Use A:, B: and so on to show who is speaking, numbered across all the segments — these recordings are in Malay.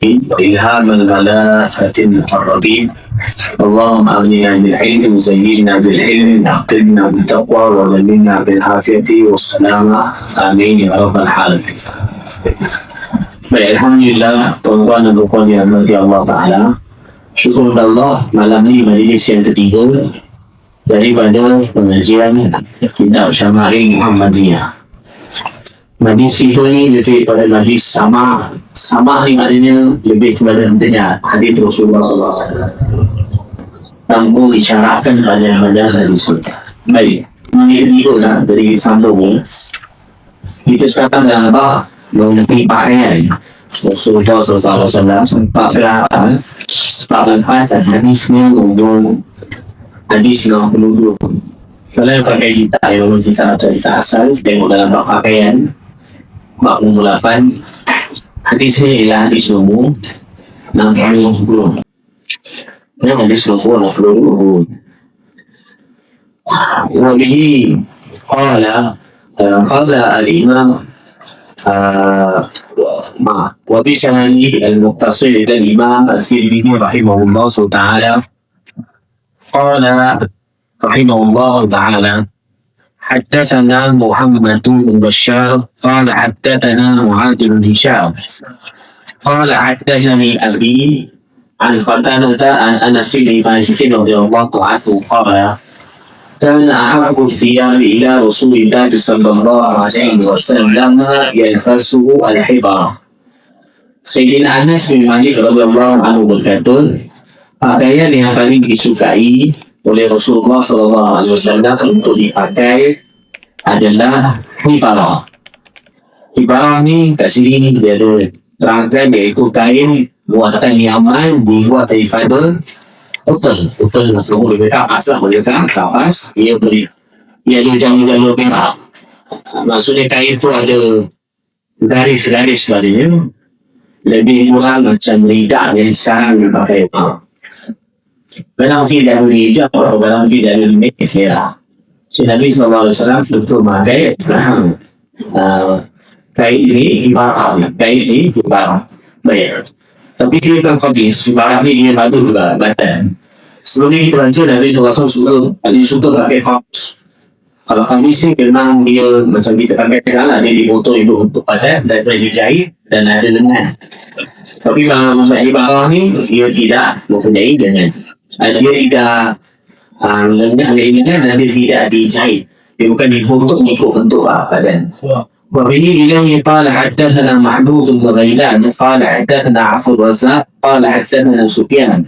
A: وإلهام الملائكة المقربين. اللهم أغننا بالعلم وزينا بالعلم وأكرمنا بالتقوى وغننا بالعافية والسلامة. آمين يا رب العالمين. Baik, Alhamdulillah, tuan-tuan dan puan yang dirahmati Allah Ta'ala. Syukur kepada Allah, malam ni majlis yang ketiga daripada pengajian kitab Syama'il Muhammadiyah. Majlis kita ni lebih pada majlis sama ni maknanya lebih kepada mendengar hadis Rasulullah SAW tanpa isyaratkan pada hadis itu. Baik, ini ketiga lah dari sambung. Kita sekarang dalam bab mengenai pakaian Rasulullah SAW. Sebab dan hadisnya nombor hadis 92. Kalau yang pakai kita yang kita cerita asal tengok dalam bab pakaian bab nombor 8, hadisnya ialah hadis nombor 60. Ini hadis nombor 60. Nabi قال الإمام وبسند المتصل إلى الإمام الترمذي رحمه الله تعالى قال رحمه الله تعالى حدثنا محمد بن بشار قال حدثنا معاذ بن هشام قال حدثني أبي عن قتادة عن أنس بن مالك رضي الله عنه قال كان أحب الثياب إلى رسول الله صلى الله عليه وسلم يلبسه الحبرة. Sayyidina Anas bin Malik radhiyallahu anhu berkata, pakaian yang paling disukai oleh Rasulullah sallallahu alaihi wasallam untuk dipakai adalah hibara. Hibara ni kat sini ni dia ada terangkan iaitu kain buatan Yaman dibuat daripada Utel boleh kapas lah, boleh kapas. Ia ada jalur perak. Maksudnya kain tu ada garis-garis padanya. Lebih kurang macam lidah yang sekarang dipakai. Barang tidak boleh hijab atau barang tidak boleh merah. So, Nabi SAW betul pakai kain ni ibarat. Kain ni ibarat. Baik. Tapi dia bukan kabis. Ibarat ni dia batu juga badan. Sebelum ni kita baca Nabi SAW suka pakai kabis. Kalau kabis ni memang dia macam kita pakai sekarang, dia dipotong untuk badan dan boleh dijahit dan ada lengan. Tapi kalau ibarat ni dia tidak mempunyai lengan. Dia tidak lengan dan dia tidak dijahit. Dia bukan dipotong ikut bentuk badan. وبه إليه قال حدثنا معبود بن غيلان قال حدثنا عبد الرزاق قال حدثنا سفيان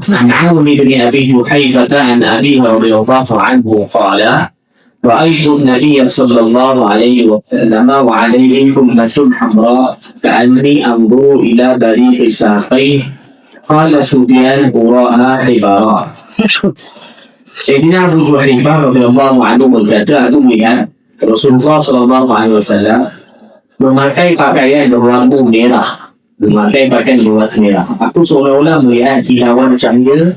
A: عن عون بن أبي جحيفة عن أبيه رضي الله عنه قال رأيت النبي صلى الله عليه وسلم وعليه ثمة حمراء كأني أنظر إلى بريق ساقيه قال سفيان وراءها حبارا. Sayyidina Abu Juhaifah radhiyallahu anhu berkata, aku melihat Rasulullah SAW memakai pakaian berwarna merah. Aku seolah-olah melihat kilauan cahaya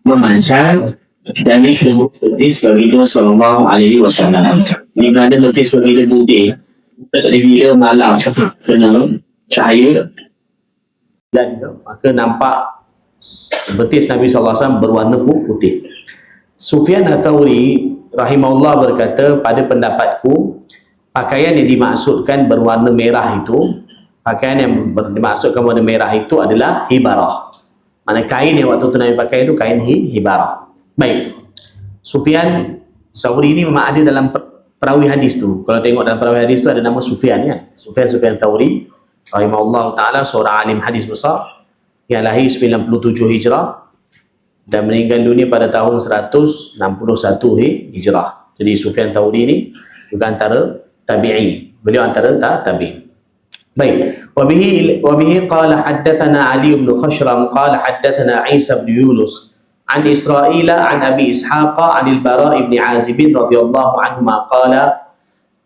A: memancar dari betis baginda Sallallahu Alaihi Wasallam. Di mana betis baginda putih, jadi bila malam kena cahaya
B: dan maka nampak betis Nabi SAW berwarna putih. Sufyan Ats-Tsauri rahimahullah berkata, pada pendapatku pakaian yang dimaksudkan berwarna merah itu, pakaian yang dimaksudkan warna merah itu adalah hibarah. Mana kain yang waktu itu Nabi pakai itu kain hibarah. Baik, Sufyan Ats-Tsauri ini memang ada dalam perawi hadis tu. Kalau tengok dalam perawi hadis tu ada nama Sufyan ya. Sufyan Ats-Tsauri rahimahullah taala seorang alim hadis besar yang lahir 97 Hijrah dan meninggal dunia pada tahun 161 Hijrah. Jadi Sufyan Ats-Tsauri ini juga antara tabi'in. Beliau antara tabi'in. Baik. Wabihi qala haddathana Ali bin Khashram qala haddathana Isa bin Yunus an Israil an Abi Ishaq an al-Bara' ibn Azib radhiyallahu anhuma qala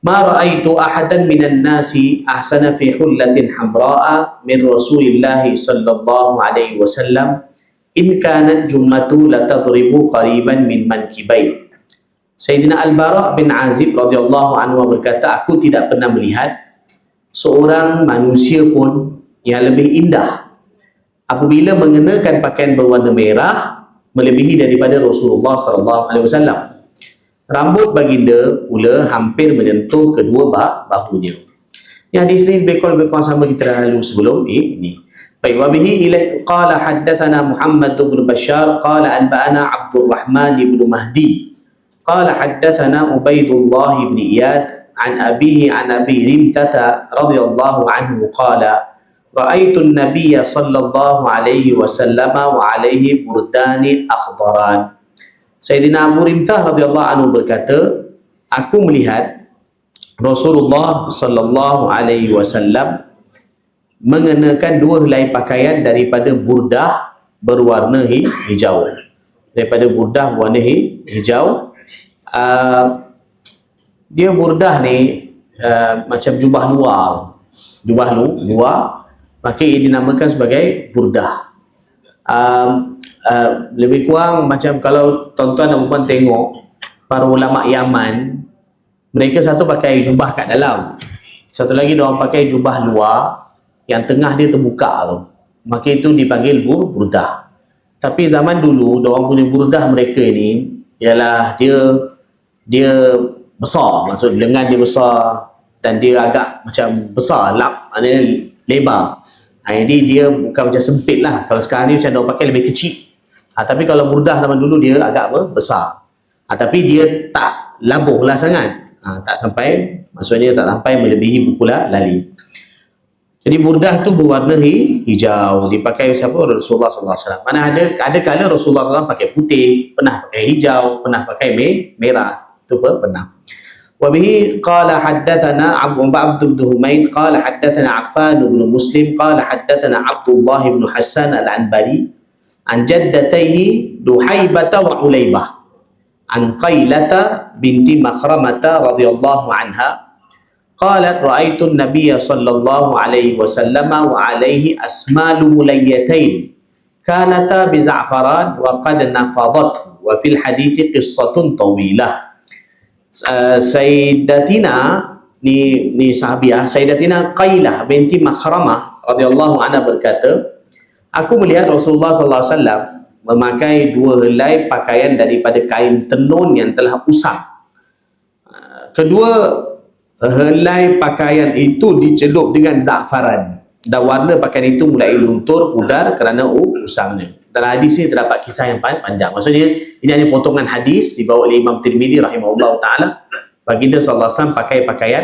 B: ma ra'aitu ahadan minan nasi ahsana fi hullatin hamra'a min Rasulillah sallallahu alaihi wasallam in kanat jummatu la tadribu qariban min mankibai. Sayyidina Al-Bara' bin Azib radhiyallahu anhu berkata, aku tidak pernah melihat seorang manusia pun yang lebih indah apabila mengenakan pakaian berwarna merah melebihi daripada Rasulullah sallallahu alaihi wasallam. Rambut baginda pula hampir menyentuh kedua bahunya. Yang hadis ini lebih kurang sama kita dah lalu sebelum ini. Baik, wa bihi ila qala haddatsana Muhammad bin Bashar qala anba'ana Abdul Rahman bin Mahdi qala haddatsana Ubaidullah bin Iyad an abihi an Abi Rimtata radhiyallahu anhu qala ra'aitu an-nabiyya sallallahu alaihi wasallam wa alaihi burdani akhdaran. Sayyidina Abu Rimtah radhiyallahu anhu berkata, aku melihat Rasulullah sallallahu alaihi wasallam mengenakan dua helai pakaian daripada burdah berwarna hijau. Daripada burdah berwarna hijau. Dia burdah ni macam jubah luar. Jubah luar, maka ia dinamakan sebagai burdah. Lebih kurang macam kalau tuan-tuan dan puan tengok para ulama Yaman, mereka satu pakai jubah kat dalam, satu lagi diorang pakai jubah luar yang tengah dia terbuka tu, maka itu dipanggil burdah. Tapi zaman dulu diorang punya burdah mereka ni ialah dia besar, maksud lengan dia besar dan dia agak macam besar, maknanya lebar. Jadi dia bukan macam sempit lah. Kalau sekarang ni macam diorang pakai lebih kecil. Tapi kalau burdah zaman dulu dia agak besar. Tapi dia tak labuh lah sangat. Tak sampai, maksudnya tak sampai melebihi buku lali. Jadi burdah tu berwarna hijau, dipakai siapa? Rasulullah SAW. Mana ada kala Rasulullah SAW pakai putih, pernah pakai hijau, pernah pakai merah. Itu pernah. Wa bihi qala haddatsana Abu Abd Humaid qala haddatsana Affan bin Muslim qala haddatsana Abdullah bin Hassan al-Anbari an jaddatayhi Duhaibah wa Ulaybah an Qailata binti Makhramata radhiyallahu anha qalat ra'aitu an-nabiy sallallahu alaihi wasallam wa alaihi asmalu mulayyatain kanata bi za'faran wa qad nafadat wa fil hadithi qissatun tawilah. Sayyidatina ni sahabiah Sayyidatina Qailah binti Makhramah radhiyallahu anha berkata, aku melihat Rasulullah sallallahu alaihi wasallam memakai dua helai pakaian daripada kain tenun yang telah usang. Kedua helai pakaian itu dicelup dengan za'faran dan warna pakaian itu mulai luntur pudar kerana usangnya. Dalam hadis ini terdapat kisah yang panjang. Maksudnya ini hanya potongan hadis dibawa oleh Imam Tirmidzi rahimahullah taala. Baginda sallallahu alaihi wasallam pakai pakaian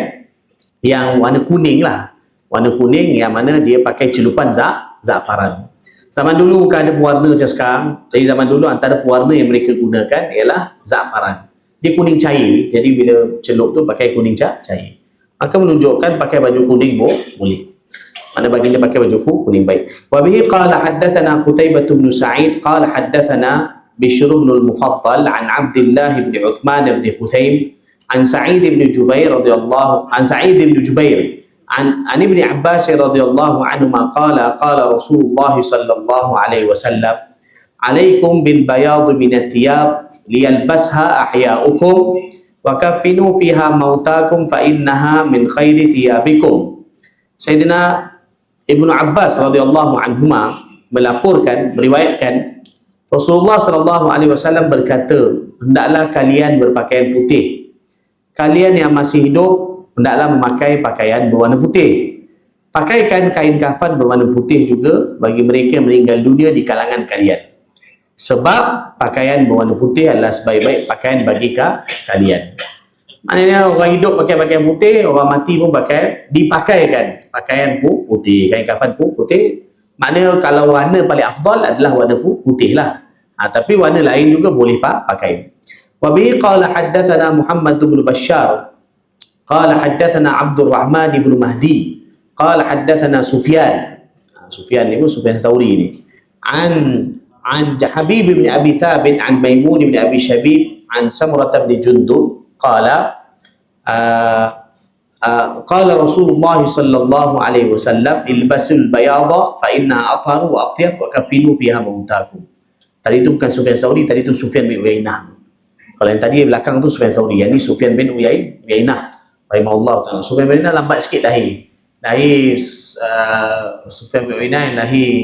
B: yang warna kuning lah. Warna kuning yang mana dia pakai celupan za'faran. Zaman dulu bukan ada pewarna macam sekarang. Jadi zaman dulu antara pewarna yang mereka gunakan ialah za'faran. Dia kuning cair. Jadi bila celup tu pakai kuning cair. Maka menunjukkan pakai baju kuning boleh. Mana baginda pakai baju kuning baik. Wa bihi qala haddatsana Qutaibah bin Sa'id qala haddatsana Bishr bin al-Mufattal an Abdullah bin Uthman bin Huthaim an Sa'id bin Jubair radhiyallahu an Sa'id bin Jubair an Ibn Abbas radhiyallahu anhuma qala qala Rasulullah sallallahu alaihi wasallam alaikum bil bayad min ath-thiyab liyalbasha ahya'ukum wa kaffinu fiha mautakum fa innaha min khairi thiyabikum. Sayyidina Ibnu Abbas radhiyallahu anhuma meriwayatkan Rasulullah sallallahu alaihi wasallam berkata, hendaklah kalian berpakaian putih. Kalian yang masih hidup hendaklah memakai pakaian berwarna putih. Pakaikan kain kafan berwarna putih juga bagi mereka yang meninggal dunia di kalangan kalian. Sebab pakaian berwarna putih adalah sebaik-baik pakaian bagi kalian. Maknanya orang hidup pakai pakaian putih, orang mati pun dipakaikan pakaian putih, kain kafan putih. Maknanya kalau warna paling afdal adalah warna putih lah. Tapi warna lain juga boleh pakai. Wa bihi qala haddatsana Muhammad bin Bashar qala haddatsana Abdul Rahman bin Mahdi qala haddatsana Sufyan. Sufyan ni pun Sufyan Tsauri ni. An Habib bin Abi Thabit an Maimun bin Abi Shabib an Samurah bin Jundub qala qala Rasulullah sallallahu alaihi wasallam ilbasul bayadha fa inna atharu wa atyab wa kafinu fiha mautakum. Tadi itu bukan Sufyan Tsauri, tadi itu Sufyan bin Uyainah. Kalau yang tadi belakang tu Sufyan Tsauri, yang ni Sufyan bin Uyainah rahimahullah taala. Sufyan bin Uyainah lambat sikit lahir. Sufyan bin Uyainah yang lahir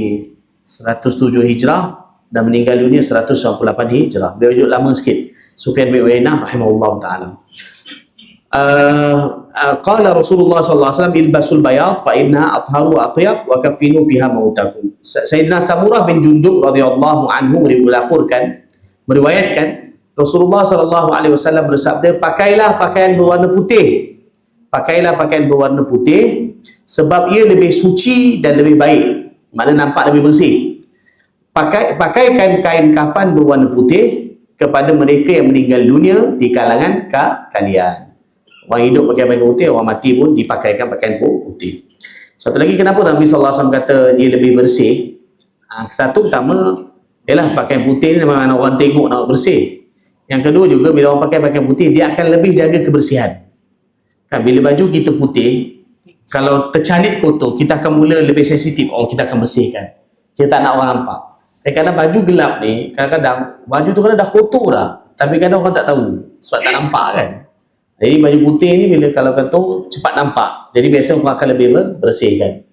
B: 107 Hijrah dan meninggal dunia 198 Hijrah. Beliau hidup lama sikit. Sufyan bin Uyainah rahimahullah taala. Qala Rasulullah sallallahu alaihi wasallam ilbasul bayad fa innaha atharu wa atyab wa kaffinu fiha mautakum. Sayyidina Samurah bin Jundub radhiyallahu anhu meriwayatkan Rasulullah sallallahu alaihi wasallam bersabda, pakailah pakaian berwarna putih. Pakailah pakaian berwarna putih sebab ia lebih suci dan lebih baik. Maknanya nampak lebih bersih. Pakaikan kain kafan berwarna putih kepada mereka yang meninggal dunia di kalangan kalian. Orang hidup pakai pakaian putih, orang mati pun dipakaikan pakaian putih. Satu lagi, kenapa Nabi SAW kata dia lebih bersih? Satu, pertama, ialah pakaian putih ni memang orang tengok nak bersih. Yang kedua juga, bila orang pakai pakaian putih, dia akan lebih jaga kebersihan. Kan, bila baju kita putih, kalau tercalit kotor, kita akan mula lebih sensitif. Oh, kita akan bersihkan. Kita tak nak orang nampak. Kadang-kadang baju gelap ni, kadang-kadang baju tu kadang dah kotor dah, tapi kadang orang tak tahu sebab tak nampak kan. Jadi baju putih ni bila kalau kotor cepat nampak. Jadi biasa orang akan lebih bersihkan.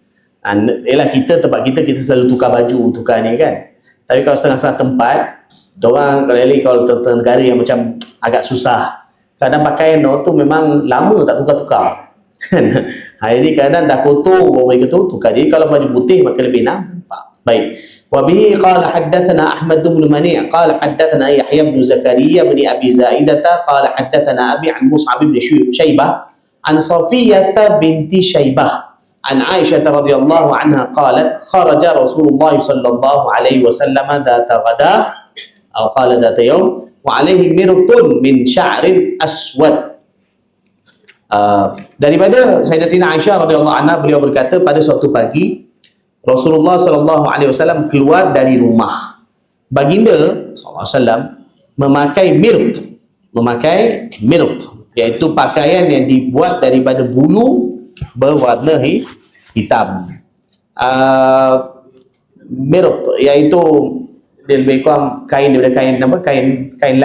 B: Ialah tempat kita selalu tukar baju, tukar ni kan. Tapi kalau setengah-setengah tempat, diorang kalau negara yang macam agak susah, kadang pakaian diorang tu memang lama tak tukar-tukar. Jadi kadang dah kotor baru mereka tu tukar. Jadi kalau baju putih maka lebih nampak. Baik. وبه قال حدثنا أحمد بن منيع قال حدثنا يحيى بن زكريا بن أبي زائدة قال حدثنا أبي عن مصعب بن شيبة عن صفية بنت شيبة عن عائشة رضي الله عنها قالت خرج رسول الله صلى الله عليه وسلم ذات غداء أو قال ذات يوم وعليه مرط من شعر أسود. Daripada Sayyidatina Aisyah radhiyallahu anha, beliau berkata pada suatu pagi Rasulullah sallallahu alaihi wasallam keluar dari rumah. Baginda sallallahu alaihi wasallam memakai mirt, iaitu pakaian yang dibuat daripada bulu berwarna hitam. Mirt iaitu dia lebih kurang kain daripada kain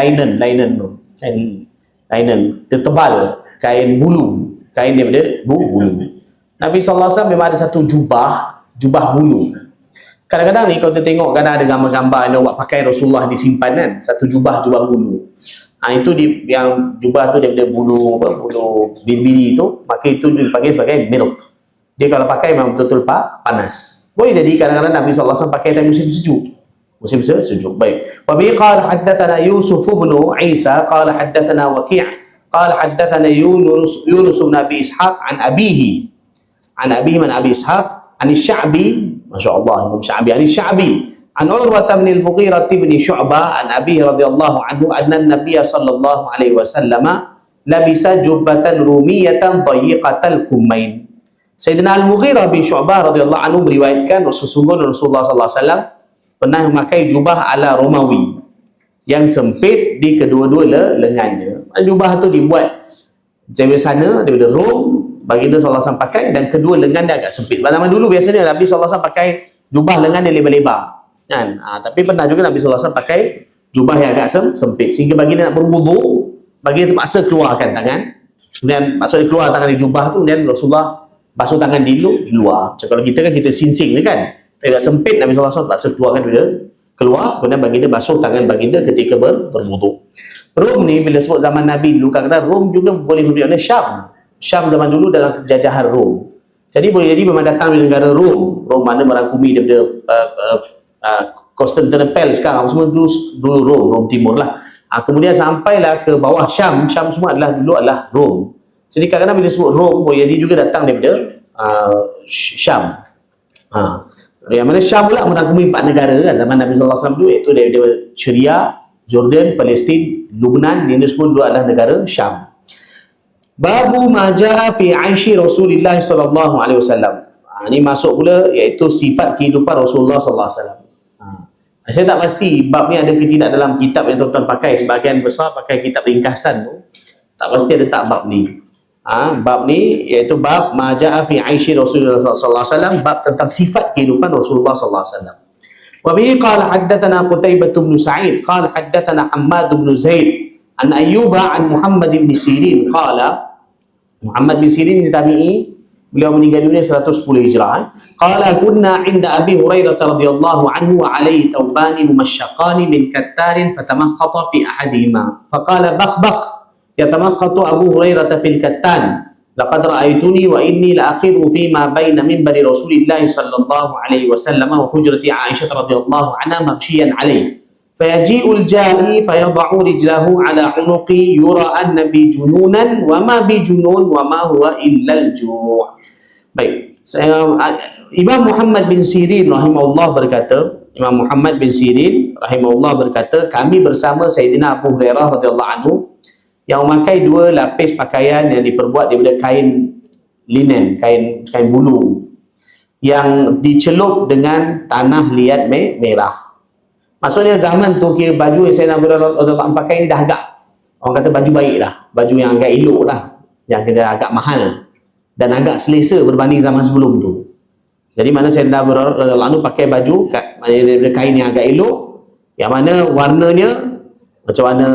B: linen tertebal, kain bulu, kain daripada bulu. Nabi sallallahu alaihi wasallam memang ada satu jubah bulu. Kadang-kadang ni kalau kita tengok, kadang ada gambar-gambar yang buat pakai Rasulullah disimpan kan, satu jubah bulu. Itu yang jubah tu daripada bulu biri tu, maka itu dipanggil sebagai mirt. Dia kalau pakai memang betul-betul panas. Boleh jadi kadang-kadang Nabi SAW pakai time musim sejuk. Baik. Wa bi qala haddatsana Yusuf bin Isa qala haddatsana Waqi' qala haddatsana Yunus bin Abi Ishaq an abihi man Abi Ishaq عن الشعبي ما شاء الله الإمام الشعبي عن الشعبي عن عروة بن المغيرة بن شعبة عن أبيه رضي الله عنه أن النبي صلى الله عليه وسلم لبس جبة رومية ضيقة الكمين. Sayyidina Al-Mughirah bin Syu'bah radhiyallahu anhu meriwayatkan sesungguhnya Rasulullah sallallahu alaihi wasallam pernah memakai jubah ala Romawi yang sempit di kedua-dua lengannya. Jubah tu dibuat dari sana, daripada Rom. Baginda SAW pakai dan kedua lengan dia agak sempit. Pada zaman dulu biasanya Nabi SAW pakai jubah lengan dia lebar-lebar kan? Tapi pernah juga Nabi SAW pakai jubah yang agak sempit sehingga baginda nak berwudu, baginda terpaksa keluarkan tangan, kemudian maksudnya keluar tangan di jubah tu, kemudian Rasulullah basuh tangan di luar. Macam kalau kita kan kita sinsing ni kan, tidak sempit, Nabi SAW terpaksa keluarkan keluar, kemudian baginda basuh tangan baginda ketika berwudu. Rom ni bila sebut zaman Nabi dulu, kadang-kadang Rom juga boleh bermakna Syam zaman dulu dalam jajahan Rom. Jadi boleh jadi memang datang dari negara Rom. Rom mana merangkumi daripada Constantinople sekarang, semua dulu Rom Timur lah. Kemudian sampailah ke bawah Syam semua dulu adalah Rom. Jadi kadang-kadang bila sebut Rom, boleh jadi juga datang daripada Syam. Yang mana Syam pula merangkumi 4 negara kan, zaman Nabi SAW dulu, iaitu daripada Syria, Jordan, Palestin, Lubnan, ini semua dulu adalah negara Syam. Babu maja fi aishi Rasulullah sallallahu alaihi wasallam. Ini masuk pula iaitu sifat kehidupan Rasulullah sallallahu alaihi wasallam. Saya tak pasti bab ni ada ke tidak dalam kitab yang tuan-tuan pakai, sebahagian besar pakai kitab ringkasan tu. Tak pasti ada tak bab ni. Bab ni iaitu bab maja fi aishi Rasulullah sallallahu alaihi wasallam, bab tentang sifat kehidupan Rasulullah sallallahu alaihi wasallam. Wa bihi qala haddatsana Qutaibah bin Sa'id qala haddatsana Hammad bin Zaid an Ayyuba an Muhammad bin Sirin qala. Muhammad bin Sirin ni tabi'i, Beliau meninggal dunia 110 Hijrah. Qala kunna 'inda Abi Hurairah radhiyallahu anhu wa 'alaihi thawbani mumashyaqani min kattarin fatamakhata fi ahadihima. Faqala bakh bakh yatamakhatu Abu Hurairah fil kattan. Laqad ra'aituni wa inni la akhiru fi ma baina minbari Rasulillah sallallahu alaihi wasallam wa hujrati Aisyah radhiyallahu anha mamshiyan alaihi. فيجيء الجائي فيضع رجله على عنقي يرى أن بي جنونا وما بي جنون وما هو إلا الجوع. Baik, Imam Muhammad bin Sirin rahimahullah berkata, Imam Muhammad bin Sirin rahimahullah berkata, kami bersama Sayyidina Abu Hurairah radhiyallahu anhu yang memakai 2 lapis pakaian yang diperbuat daripada kain linen, kain bulu yang dicelup dengan tanah liat merah. Maksudnya zaman tu kira baju yang saya nak pakai ni dah agak, orang kata baju baik lah, baju yang agak elok lah, yang kena agak mahal dan agak selesa berbanding zaman sebelum tu. Jadi mana saya dah berlalu pakai baju daripada kain yang agak elok, yang mana warnanya macam warna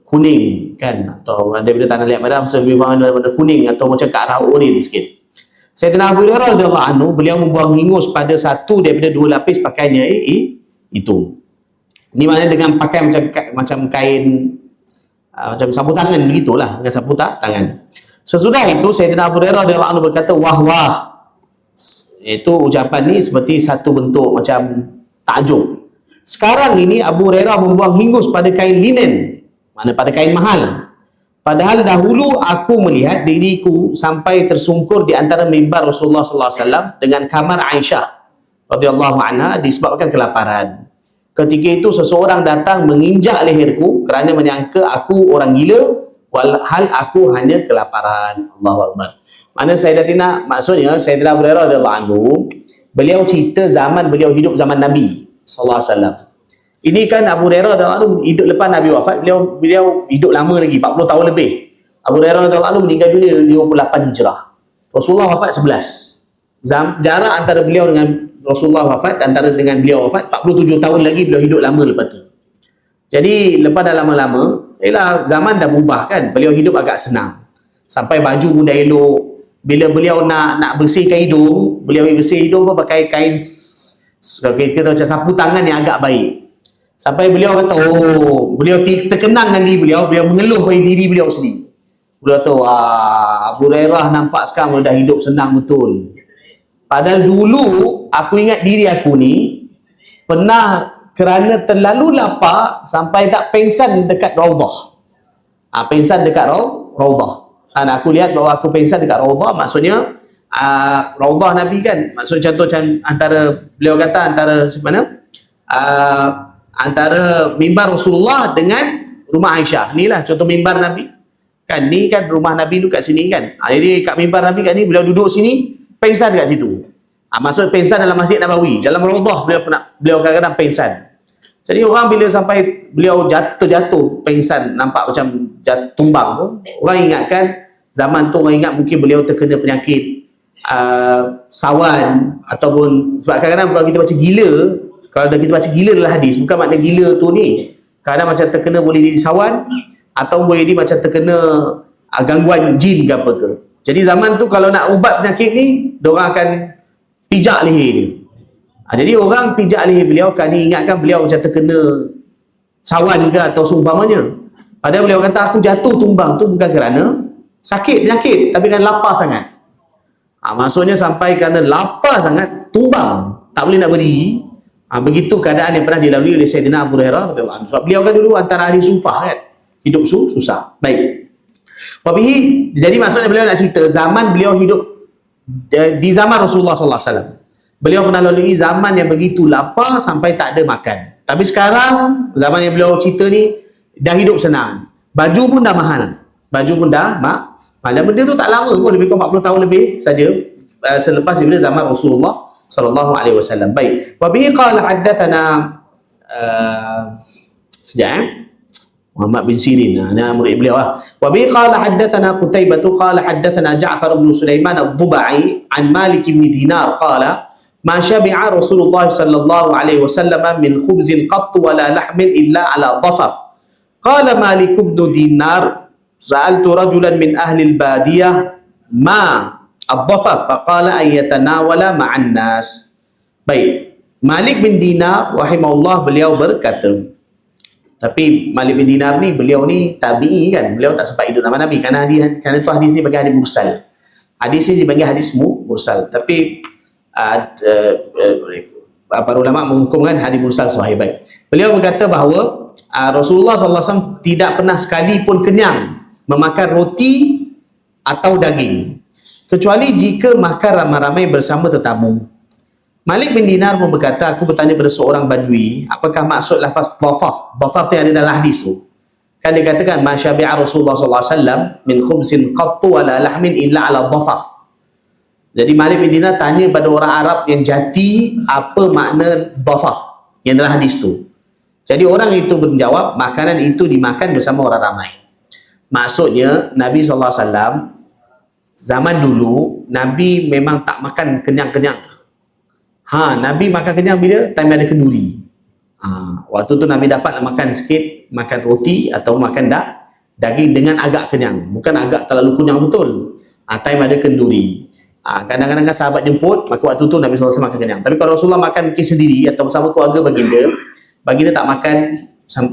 B: kuning kan, atau daripada tanah liat merah lebih warna kuning atau macam ke arah orange sikit. Sayyidina Abu Hurairah radhiyallahu anhu, beliau membuang hingus pada satu daripada 2 lapis pakaiannya itu. Ini maknanya dengan pakai macam kain macam sapu tangan begitulah, dengan sapu tangan. Sesudah itu Sayyidina Abu Hurairah radhiyallahu anhu berkata wah wah. Itu ucapan ni seperti satu bentuk macam takjub. Sekarang ini Abu Hurairah membuang hingus pada kain linen, mana pada kain mahal. Padahal dahulu aku melihat diriku sampai tersungkur di antara mimbar Rasulullah sallallahu alaihi wasallam dengan kamar Aisyah radhiyallahu anha disebabkan kelaparan. Ketika itu seseorang datang menginjak leherku kerana menyangka aku orang gila, walhal aku hanya kelaparan. Allahu Akbar. Mana Sayyidatina, maksudnya Sayyidina Abu Hurairah radhiyallahu anhu, beliau cerita zaman beliau hidup zaman Nabi sallallahu alaihi wasallam. Ini kan Abu Hurairah radhiyallahu anhu hidup lepas Nabi wafat, beliau hidup lama lagi, 40 tahun lebih. Abu Hurairah radhiyallahu anhu meninggal dunia 58 Hijrah. Rasulullah wafat 11. Jarak antara beliau dengan Rasulullah wafat, antara dengan beliau wafat 47 tahun lagi, beliau hidup lama lepas tu. Jadi lepas dah lama-lama, zaman dah berubah kan, beliau hidup agak senang. Sampai baju pun dah elok. Bila beliau nak bersihkan hidung, beliau bersih hidung pun pakai kain kita macam sapu tangan yang agak baik. Sampai beliau kata, oh, beliau terkenang dengan diri beliau mengeluh pada diri beliau sendiri. Beliau tahu, Abu Hurairah nampak sekarang dah hidup senang betul. Padahal dulu aku ingat diri aku ni pernah kerana terlalu lapar sampai tak pengsan dekat Raudhah. Pengsan dekat Raudhah. Dan aku lihat bahawa aku pengsan dekat Raudhah, maksudnya Raudhah Nabi kan. Maksud contoh macam antara, beliau kata antara mana? Antara mimbar Rasulullah dengan rumah Aisyah. Inilah contoh mimbar Nabi. Kan ni kan rumah Nabi tu kat sini kan. Jadi kat mimbar Nabi kat ni, beliau duduk sini, pengsan dekat situ. Maksud pengsan dalam Masjid Nabawi, dalam Raudhah beliau kadang-kadang pengsan. Jadi orang bila sampai beliau jatuh pengsan, nampak macam tumbang tu, orang ingatkan zaman tu, orang ingat mungkin beliau terkena penyakit sawan, ataupun sebab kadang-kadang kalau kita baca gila, kalau kita baca gila dalam hadis, bukan makna gila tu ni, kadang macam terkena boleh jadi sawan, atau boleh dia macam terkena gangguan jin ke apa ke. Jadi zaman tu kalau nak ubat penyakit ni, diorang akan pijak leher dia. Jadi orang pijak leher beliau kan diingatkan beliau macam terkena sawan ke atau seumpamanya. Padahal beliau kata aku jatuh tumbang tu bukan kerana sakit penyakit, tapi kerana lapar sangat. Maksudnya sampai kerana lapar sangat tumbang, tak boleh nak berdiri. Begitu keadaan yang pernah dilalui oleh Sayyidina Abu Hurairah radhiyallahu anhu. Sebab beliau kan dulu antara ahli sufah kan, hidup susah. Baik. Wabihi, jadi maksudnya beliau nak cerita zaman beliau hidup di zaman Rasulullah sallallahu alaihi wasallam. Beliau pernah lalui zaman yang begitu lapar sampai tak ada makan. Tapi sekarang zaman yang beliau cerita ni dah hidup senang. Baju pun dah mahal. Baju pun dah mahal. Dan benda tu tak lama pun, lebih kurang 40 tahun lebih saja selepas daripada zaman Rasulullah sallallahu alaihi wasallam. Baik. Wa bihi qala haddatsana Muhammad bin Sirin, murid beliau lah. Wa bihi qala haddatsana Qutaibah qala haddatsana Ja'far bin Sulaiman ad-Dubai an Malik bin Dinar qala ma syabi'a Rasulullah sallallahu alaihi wasallam min khubzin qatt wa la lahmin illa ala dhafaf. Qala Malik bin Dinar sa'altu rajulan min ahli al-badiyah ma ad-dhafaf faqala ay yatanawala ma'an nas. Baik, Malik bin Dinar rahimahullah beliau berkata, tapi Malik bin Dinar ni beliau ni tabi'i kan, beliau tak sempat hidup zaman Nabi kerana itu hadis ni bagi hadis mursal. Hadis ni dipanggil hadis mursal, tapi para ulama menghukumkan hadis mursal sahih. Baik, beliau berkata bahawa Rasulullah SAW tidak pernah sekali pun kenyang memakan roti atau daging kecuali jika makan ramai-ramai bersama tetamu. Malik bin Dinar pun berkata, aku bertanya pada seorang badui, apakah maksud lafaz dhafaf? Dhafaf tu yang ada dalam hadis tu. Kan dia katakan, ma syabi'a Rasulullah SAW min khubsin qattu wala lahmin illa ala dhafaf. Jadi Malik bin Dinar tanya pada orang Arab yang jati, apa makna dhafaf yang dalam hadis tu. Jadi orang itu menjawab, makanan itu dimakan bersama orang ramai. Maksudnya, Nabi SAW zaman dulu, Nabi memang tak makan kenyang-kenyang. Nabi makan kenyang bila time ada kenduri. Waktu tu Nabi dapat makan sikit, makan roti atau makan daging dengan agak kenyang, bukan agak terlalu kenyang betul. Time ada kenduri. Kadang-kadang kan sahabat jemput, maka waktu tu Nabi SAW makan kenyang. Tapi kalau Rasulullah makan mungkin sendiri atau bersama keluarga baginda tak makan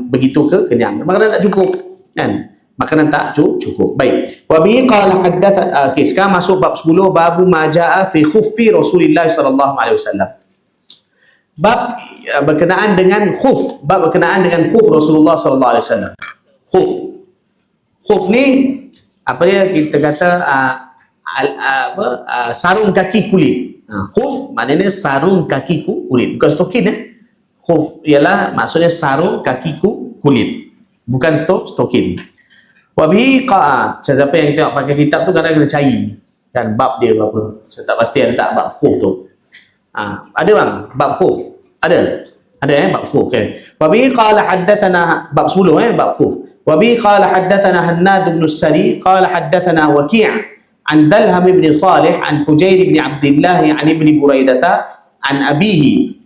B: begitu kenyang. Makanan tak cukup, kan? Makanan tak cukup. Baik. Wa bihi qala haddatsa. Okey, sekarang masuk bab 10, babu ma jaa fi khuffi Rasulillah sallallahu alaihi wasallam. Bab berkenaan dengan khuf, bab berkenaan dengan khuf Rasulullah sallallahu alaihi wasallam. Khuf ni apa dia kita kata sarung kaki kulit. Khuf maknanya sarung kaki kulit, bukan stokin Khuf ialah maksudnya sarung kaki kulit, bukan stokin. Wabihi siapa yang tengok pakai kitab tu kadang kena cari kan bab dia berapa. Saya tak pasti ada tak bab khuf tu. Ada bang bab khuf? Ada bab khuf. Okay. Wabihi qala haddatsana bab 10 bab khuf. Wabihi qala haddatsana Hannad bin Sari qala haddatsana Waqi' an Dalham bin Salih an Hujair bin Abdullah an Ibn Buraidah an abihi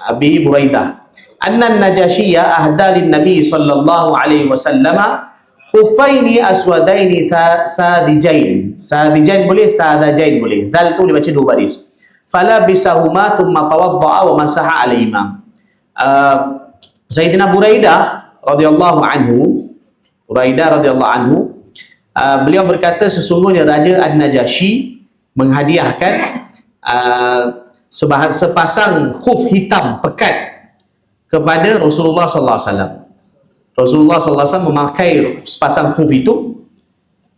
B: Abi Buraidah anna an-Najashiyya ahda lin-nabi sallallahu alaihi wasallam khuffaini aswadaini sadijain. Sadijain boleh, sadajain boleh. Dal tu dibaca dua baris. Fala bisahuma thumma tawadda'a wa masaha alaihima. Sayyidina Buraidah radhiyallahu anhu beliau berkata sesungguhnya Raja An-Najashi menghadiahkan sepasang khuf hitam pekat kepada Rasulullah sallallahu alaihi wasallam. Rasulullah sallallahu alaihi wasallam memakai sepasang khuf itu,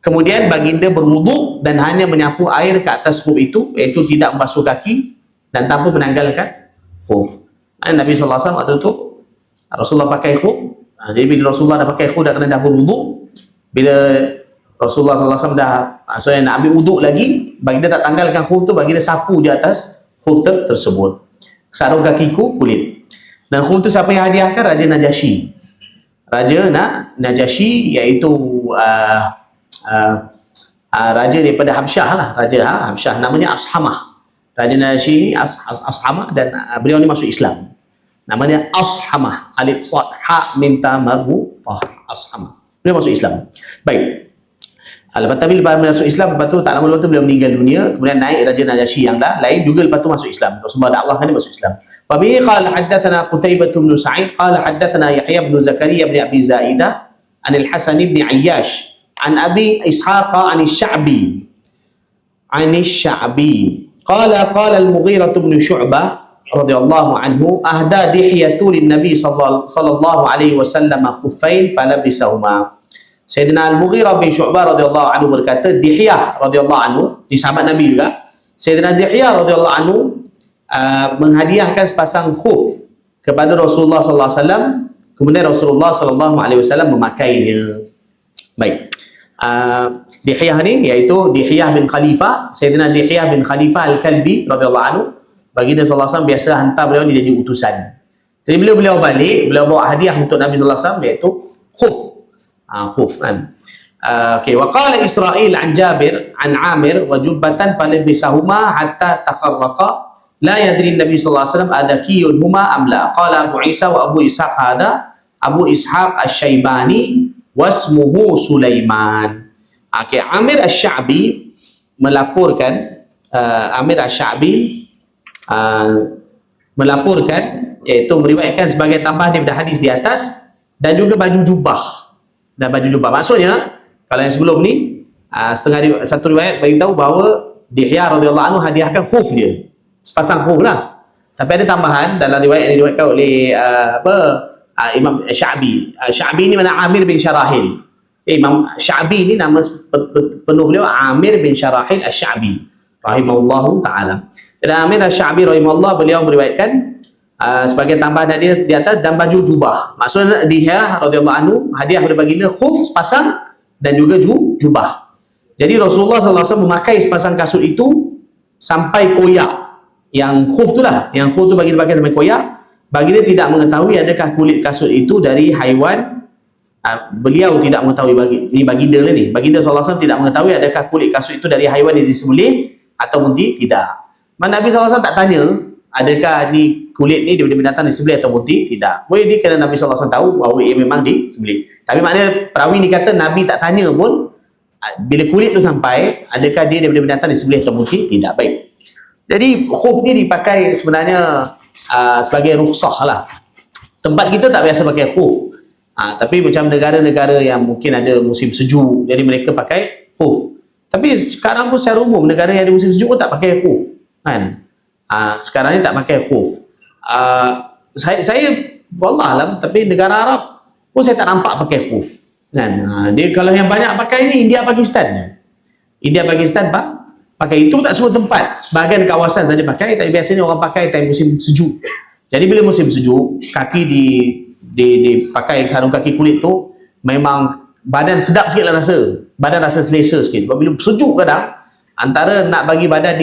B: kemudian baginda berwuduk dan hanya menyapu air ke atas khuf itu, iaitu tidak membasuh kaki dan tanpa menanggalkan khuf. Nabi sallallahu alaihi wasallam waktu itu Rasulullah pakai khuf. Jadi bila Rasulullah dah pakai khuf dah berwuduk, bila Rasulullah sallallahu alaihi wasallam maksudnya nak ambil wuduk lagi, baginda tak tanggalkan khuf tu, baginda sapu di atas khuf tersebut. Sarung kaki kulit. Dan khuf tu siapa yang hadiahkan? Raja Najashi. Raja Najashi iaitu raja daripada Habsyah lah. Raja Habsyah namanya Ashamah. Raja Najashi ni Ashamah dan beliau ni masuk Islam. Namanya Ashamah. Alif Sad Ha Mim Ta Marbu Ashamah. Beliau masuk Islam. Baik. Lepas tu bila masuk Islam, lepas tu tak lama lepas tu beliau meninggal dunia, kemudian naik Raja Najashi yang lain juga lepas tu masuk Islam. Rasulullah dakwah kan dia masuk Islam. Wa bihi qala haddatsana Qutaibah bin Sa'id qala haddatsana Yahya bin Zakaria bin Abi Zaidah an al-Hasan bin Ayyash an Abi Ishaq an Sya'bi qala al-Mughirah bin Syu'bah radhiyallahu anhu ahda dihiyatu lin-nabi sallallahu alaihi wasallam khuffain falabisahuma. Sayyidina Al-Mughirah bin Syu'bah radhiyallahu anhu berkata, Dihyah radhiyallahu anhu, di sahabat Nabi juga, Sayyidina Dihyah radhiyallahu anhu menghadiahkan sepasang khuf kepada Rasulullah sallallahu alaihi wasallam, kemudian Rasulullah sallallahu alaihi wasallam memakainya. Baik. Dihyah ni iaitu Dihyah bin Khalifah, Sayyidina Dihyah bin Khalifah Al-Kalbi radhiyallahu anhu, baginda sallallahu alaihi wasallam biasa hantar beliau ni jadi utusan. Jadi beliau balik, beliau bawa hadiah untuk Nabi sallallahu alaihi wasallam iaitu khuf. Khuf kan. Okey, wa qala Israil an Jabir an Amir wa jubbatan falabisahuma hatta tafarraqa la yadri Nabi sallallahu alaihi wasallam adakiyun huma am la. Qala Abu Isa wa Abu Ishaq hada Abu Ishaq Asy-Syaibani wasmuhu Sulaiman. Okey, Amir Asy-Sya'bi melaporkan Amir Asy-Sya'bi melaporkan, iaitu meriwayatkan sebagai tambahan daripada hadis di atas, dan juga baju jubah. Dan baju jubah maksudnya, kalau yang sebelum ni satu riwayat beritahu bahawa Dihya radhiyallahu anhu hadiahkan khuf dia, sepasang khuf lah. Tapi ada tambahan dalam riwayat yang diriwayatkan oleh Imam Sya'bi. Sya'bi ni mana Amir bin Syarahil. Imam Sya'bi ni nama penuh beliau Amir bin Syarahil Asy-Sya'bi rahimahullahu ta'ala. Dan Amir Asy-Sya'bi rahimahullah, beliau meriwayatkan sebagai tambahan hadiah di atas dan baju jubah. Maksudnya Dihya radhiyallahu anhu hadiah kepada baginda khuf sepasang dan juga jubah. Jadi Rasulullah SAW memakai sepasang kasut itu sampai koyak. Yang khuf tu lah, yang khuf tu baginda pakai sampai koyak. Baginda tidak mengetahui adakah kulit kasut itu dari haiwan. Beliau tidak mengetahui, baginda lah ni. Baginda SAW tidak mengetahui adakah kulit kasut itu dari haiwan yang disembelih ataupun tidak. Nabi SAW tak tanya adakah ni kulit ni daripada binatang disembelih ataupun tidak. Boleh dia kerana Nabi SAW tahu bahawa ia memang disembelih. Tapi maknanya perawi ni kata Nabi tak tanya pun bila kulit tu sampai, adakah dia daripada binatang disembelih ataupun tidak. Baik. Jadi khuf ni dipakai sebenarnya sebagai rukhsah lah. Tempat kita tak biasa pakai khuf. Tapi macam negara-negara yang mungkin ada musim sejuk, jadi mereka pakai khuf. Tapi sekarang pun secara umum negara yang ada musim sejuk pun tak pakai khuf. Kan? Sekarang ni tak pakai khuf. Saya wallahualam, tapi negara Arab pun saya tak nampak pakai khuf. Kan? Dia kalau yang banyak pakai ni India Pakistan. India Pakistan pakai, itu tak semua tempat. Sebahagian kawasan saja pakai, tapi biasanya orang pakai time musim sejuk. Jadi bila musim sejuk, kaki dipakai sarung kaki kulit tu, memang badan sedap sikit lah rasa. Badan rasa selesa sikit. Bila sejuk kadang, antara nak bagi badan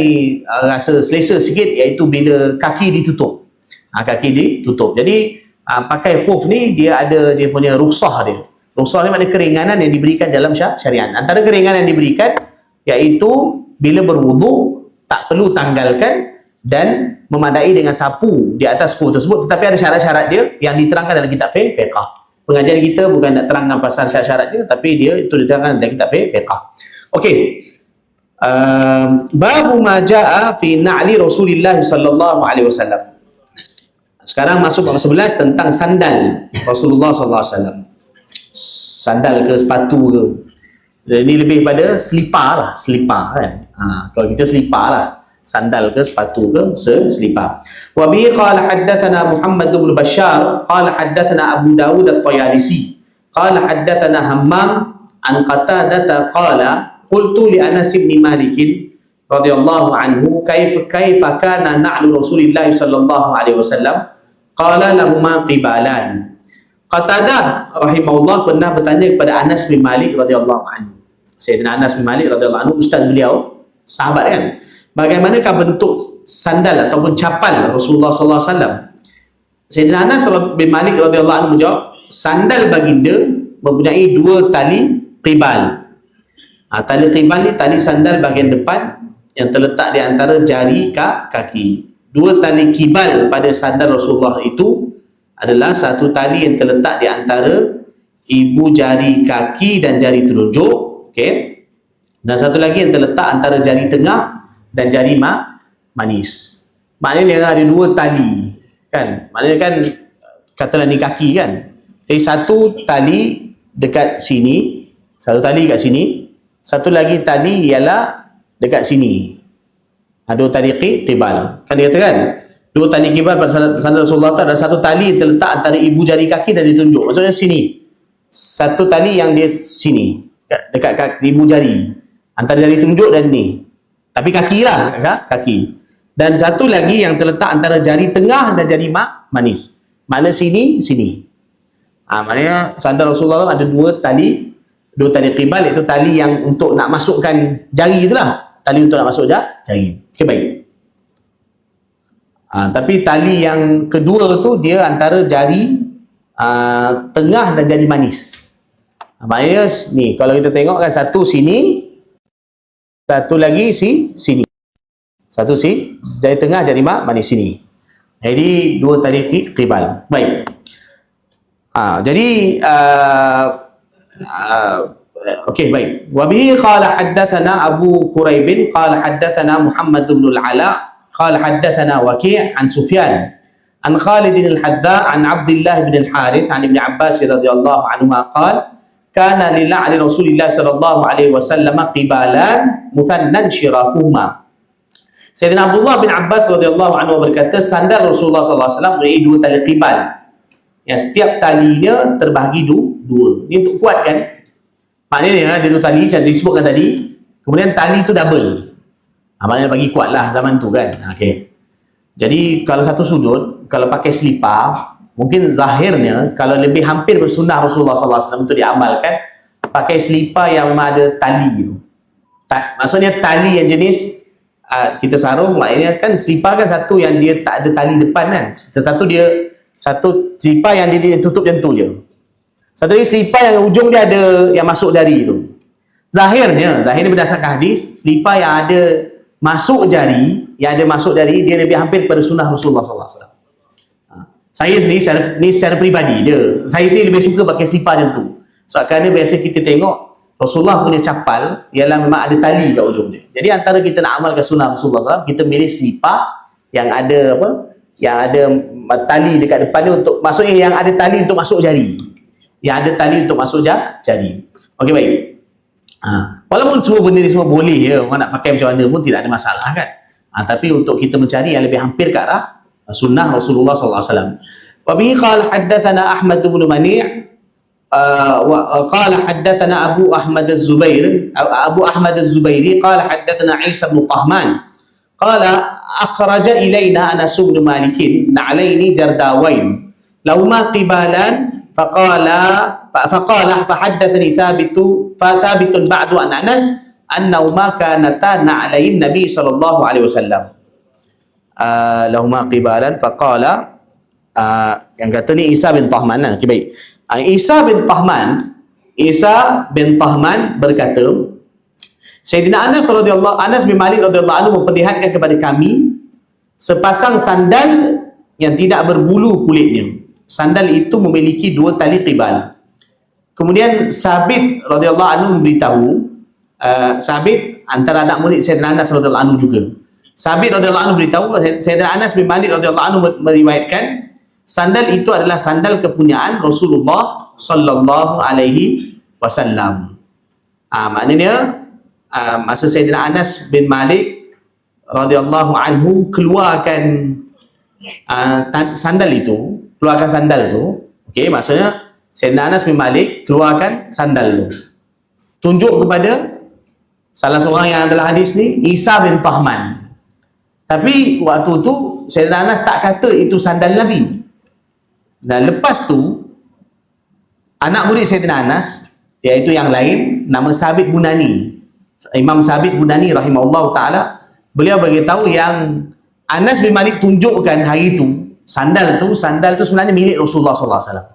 B: rasa selesa sikit, iaitu bila kaki ditutup. Kaki ditutup. Jadi pakai khuf ni dia ada dia punya rukhsah dia. Rukhsah ni maknanya keringanan yang diberikan dalam syariat. Antara keringanan yang diberikan iaitu bila berwuduk tak perlu tanggalkan dan memadai dengan sapu di atas khuf tersebut. Tetapi ada syarat-syarat dia yang diterangkan dalam kitab fiqh. Pengajian kita bukan nak terangkan pasal syarat-syarat dia, tapi dia itu diterangkan dalam kitab fiqh. Okey. Babu ma jaa fi na'li Rasulillah sallallahu alaihi wasallam. Sekarang masuk bab 11 tentang sandal Rasulullah sallallahu alaihi wasallam. Sandal ke sepatu ke. Ini lebih pada selipar lah, selipar kan. Kalau kita selipar lah, sandal ke sepatu ke selipar. Wa bihi qala haddatsana Muhammad bin Bashar qala haddatsana Abu Dawud at-Tayalisi qala haddatsana Hammam an Qatadah qala qultu li Anas bin Malik radhiyallahu anhu kaifa kana na'lu Rasulillah sallallahu alaihi wasallam qala lahumā qibalan. Qatadah rahimahullah pernah bertanya kepada Anas bin Malik radhiyallahu anhu. Sayyidina Anas bin Malik radhiyallahu anhu, ustaz beliau, sahabat kan. Bagaimanakah bentuk sandal ataupun capal Rasulullah sallallahu alaihi wasallam? Sayyidina Anas bin Malik radhiyallahu anhu menjawab, sandal baginda mempunyai dua tali qibal. Tali qibal ni tali sandal bahagian depan yang terletak di antara jari kaki. Dua tali qibal pada sandal Rasulullah itu adalah satu tali yang terletak di antara ibu jari kaki dan jari telunjuk, okey. Dan satu lagi yang terletak antara jari tengah dan jari manis. Maknanya ada dua tali, kan? Maknanya kan katalah ni kaki kan. Jadi satu tali dekat sini, satu tali kat sini, satu lagi tali ialah dekat sini. Dua tali qibal. Kan dia kata kan? Dua tali qibal pada sandal Rasulullah dan satu tali terletak antara ibu jari kaki dan ditunjuk. Maksudnya sini. Satu tali yang dia sini. Dekat ibu jari. Antara jari tunjuk dan ni. Tapi kaki lah. Kaki. Dan satu lagi yang terletak antara jari tengah dan jari manis. Mana sini, sini. Maknanya sandal Rasulullah ada dua tali qibal, iaitu tali yang untuk nak masukkan jari itulah. Tali untuk nak masuk jari. Okay, baik. Tapi tali yang kedua tu dia antara jari tengah dan jari manis. Maknanya ni kalau kita tengok kan, satu sini, satu lagi sini. Satu jari tengah, jari manis sini. Jadi dua tali qibal. Baik. Jadi Okey, baik. Wa bihi qala haddatsana Abu Quraib qala haddatsana Muhammad bin al-Ala qala haddatsana Waqi' an Sufyan an Khalid al-Hadza an Abdullah bin al-Harith an Ibn Abbas radhiyallahu anhuma qala kana li Rasulillah sallallahu alaihi wasallam qibalan muthannan shirakuhuma. Sayyidina Abdullah bin Abbas radhiyallahu anhu berkata, sandal Rasulullah sallallahu alaihi wasallam mempunyai dua tali qibal. Yang setiap talinya terbahagi dua. Ini untuk kuatkan. Maknanya dia dua tali macam disebutkan tadi, kemudian tali tu double. Maknanya bagi kuat lah zaman tu kan. Okay. Jadi kalau satu sudut, kalau pakai selipar, mungkin zahirnya kalau lebih hampir bersunnah Rasulullah SAW untuk diamalkan, pakai selipar yang memang ada tali gitu. Maksudnya tali yang jenis kita sarung, maknanya kan selipar kan satu yang dia tak ada tali depan kan. Satu selipar yang dia tutup macam tu je. Satu lagi selipar yang ujung dia ada yang masuk jari tu. Zahirnya berdasarkan hadis, selipar yang ada masuk jari, dia lebih hampir pada sunnah Rasulullah SAW. Saya sendiri secara peribadi je, saya sendiri lebih suka pakai selipar macam tu. Sebab kerana biasa kita tengok Rasulullah punya capal ialah memang ada tali kat ujung dia. Jadi antara kita nak amalkan sunnah Rasulullah SAW, kita milih selipar yang ada yang ada tali dekat depan dia, untuk maksudnya yang ada tali untuk masuk jari. Jari. Okey, baik. Walaupun semua benda ni semua boleh ya, orang nak pakai macam mana pun tidak ada masalah kan. Tapi untuk kita mencari yang lebih hampir ke arah sunnah Rasulullah sallallahu alaihi wasallam. Wa bihi qala haddatsana Ahmad bin Mani' wa qala haddatsana Abu Ahmad Az-Zubairi qala haddatsana Isa bin Tahman qala akhraja ilaina Anas bin Malik na'alaini jardawain lahuma qibalan فقال فحدثني ثابت بعد عن أنس أنهما كانتا نعلي النبي صلى الله عليه وسلم لهما قبالا فقال yang kata ni Isa bin Tahman. Okay, baik. Isa bin Tahman berkata, Sayyidina Anas bin Malik radhiyallahu anhu memperlihatkan kepada kami sepasang sandal yang tidak berbulu kulitnya. Sandal itu memiliki dua tali qibal. Kemudian Sabit radhiyallahu anhu memberitahu, Sabit antara anak murid Sayyidina Anas radhiyallahu anhu juga. Sabit radhiyallahu anhu beritahu, Sayyidina Anas bin Malik radhiyallahu anhu meriwayatkan sandal itu adalah sandal kepunyaan Rasulullah sallallahu alaihi wasallam. Maknanya masa Sayyidina Anas bin Malik radhiyallahu anhu keluarkan sandal tu, okey, maksudnya Sayyidina Anas bin Malik keluarkan sandal tu, tunjuk kepada salah seorang yang adalah hadis ni, Isa bin Tahman. Tapi waktu tu Sayyidina Anas tak kata itu sandal Nabi. Dan lepas tu anak murid Sayyidina Anas, iaitu yang lain, nama Sabit Bunani, Imam Sabit Bunani rahimahullah ta'ala, beliau beritahu yang Anas bin Malik tunjukkan hari tu sandal tu sebenarnya milik Rasulullah SAW.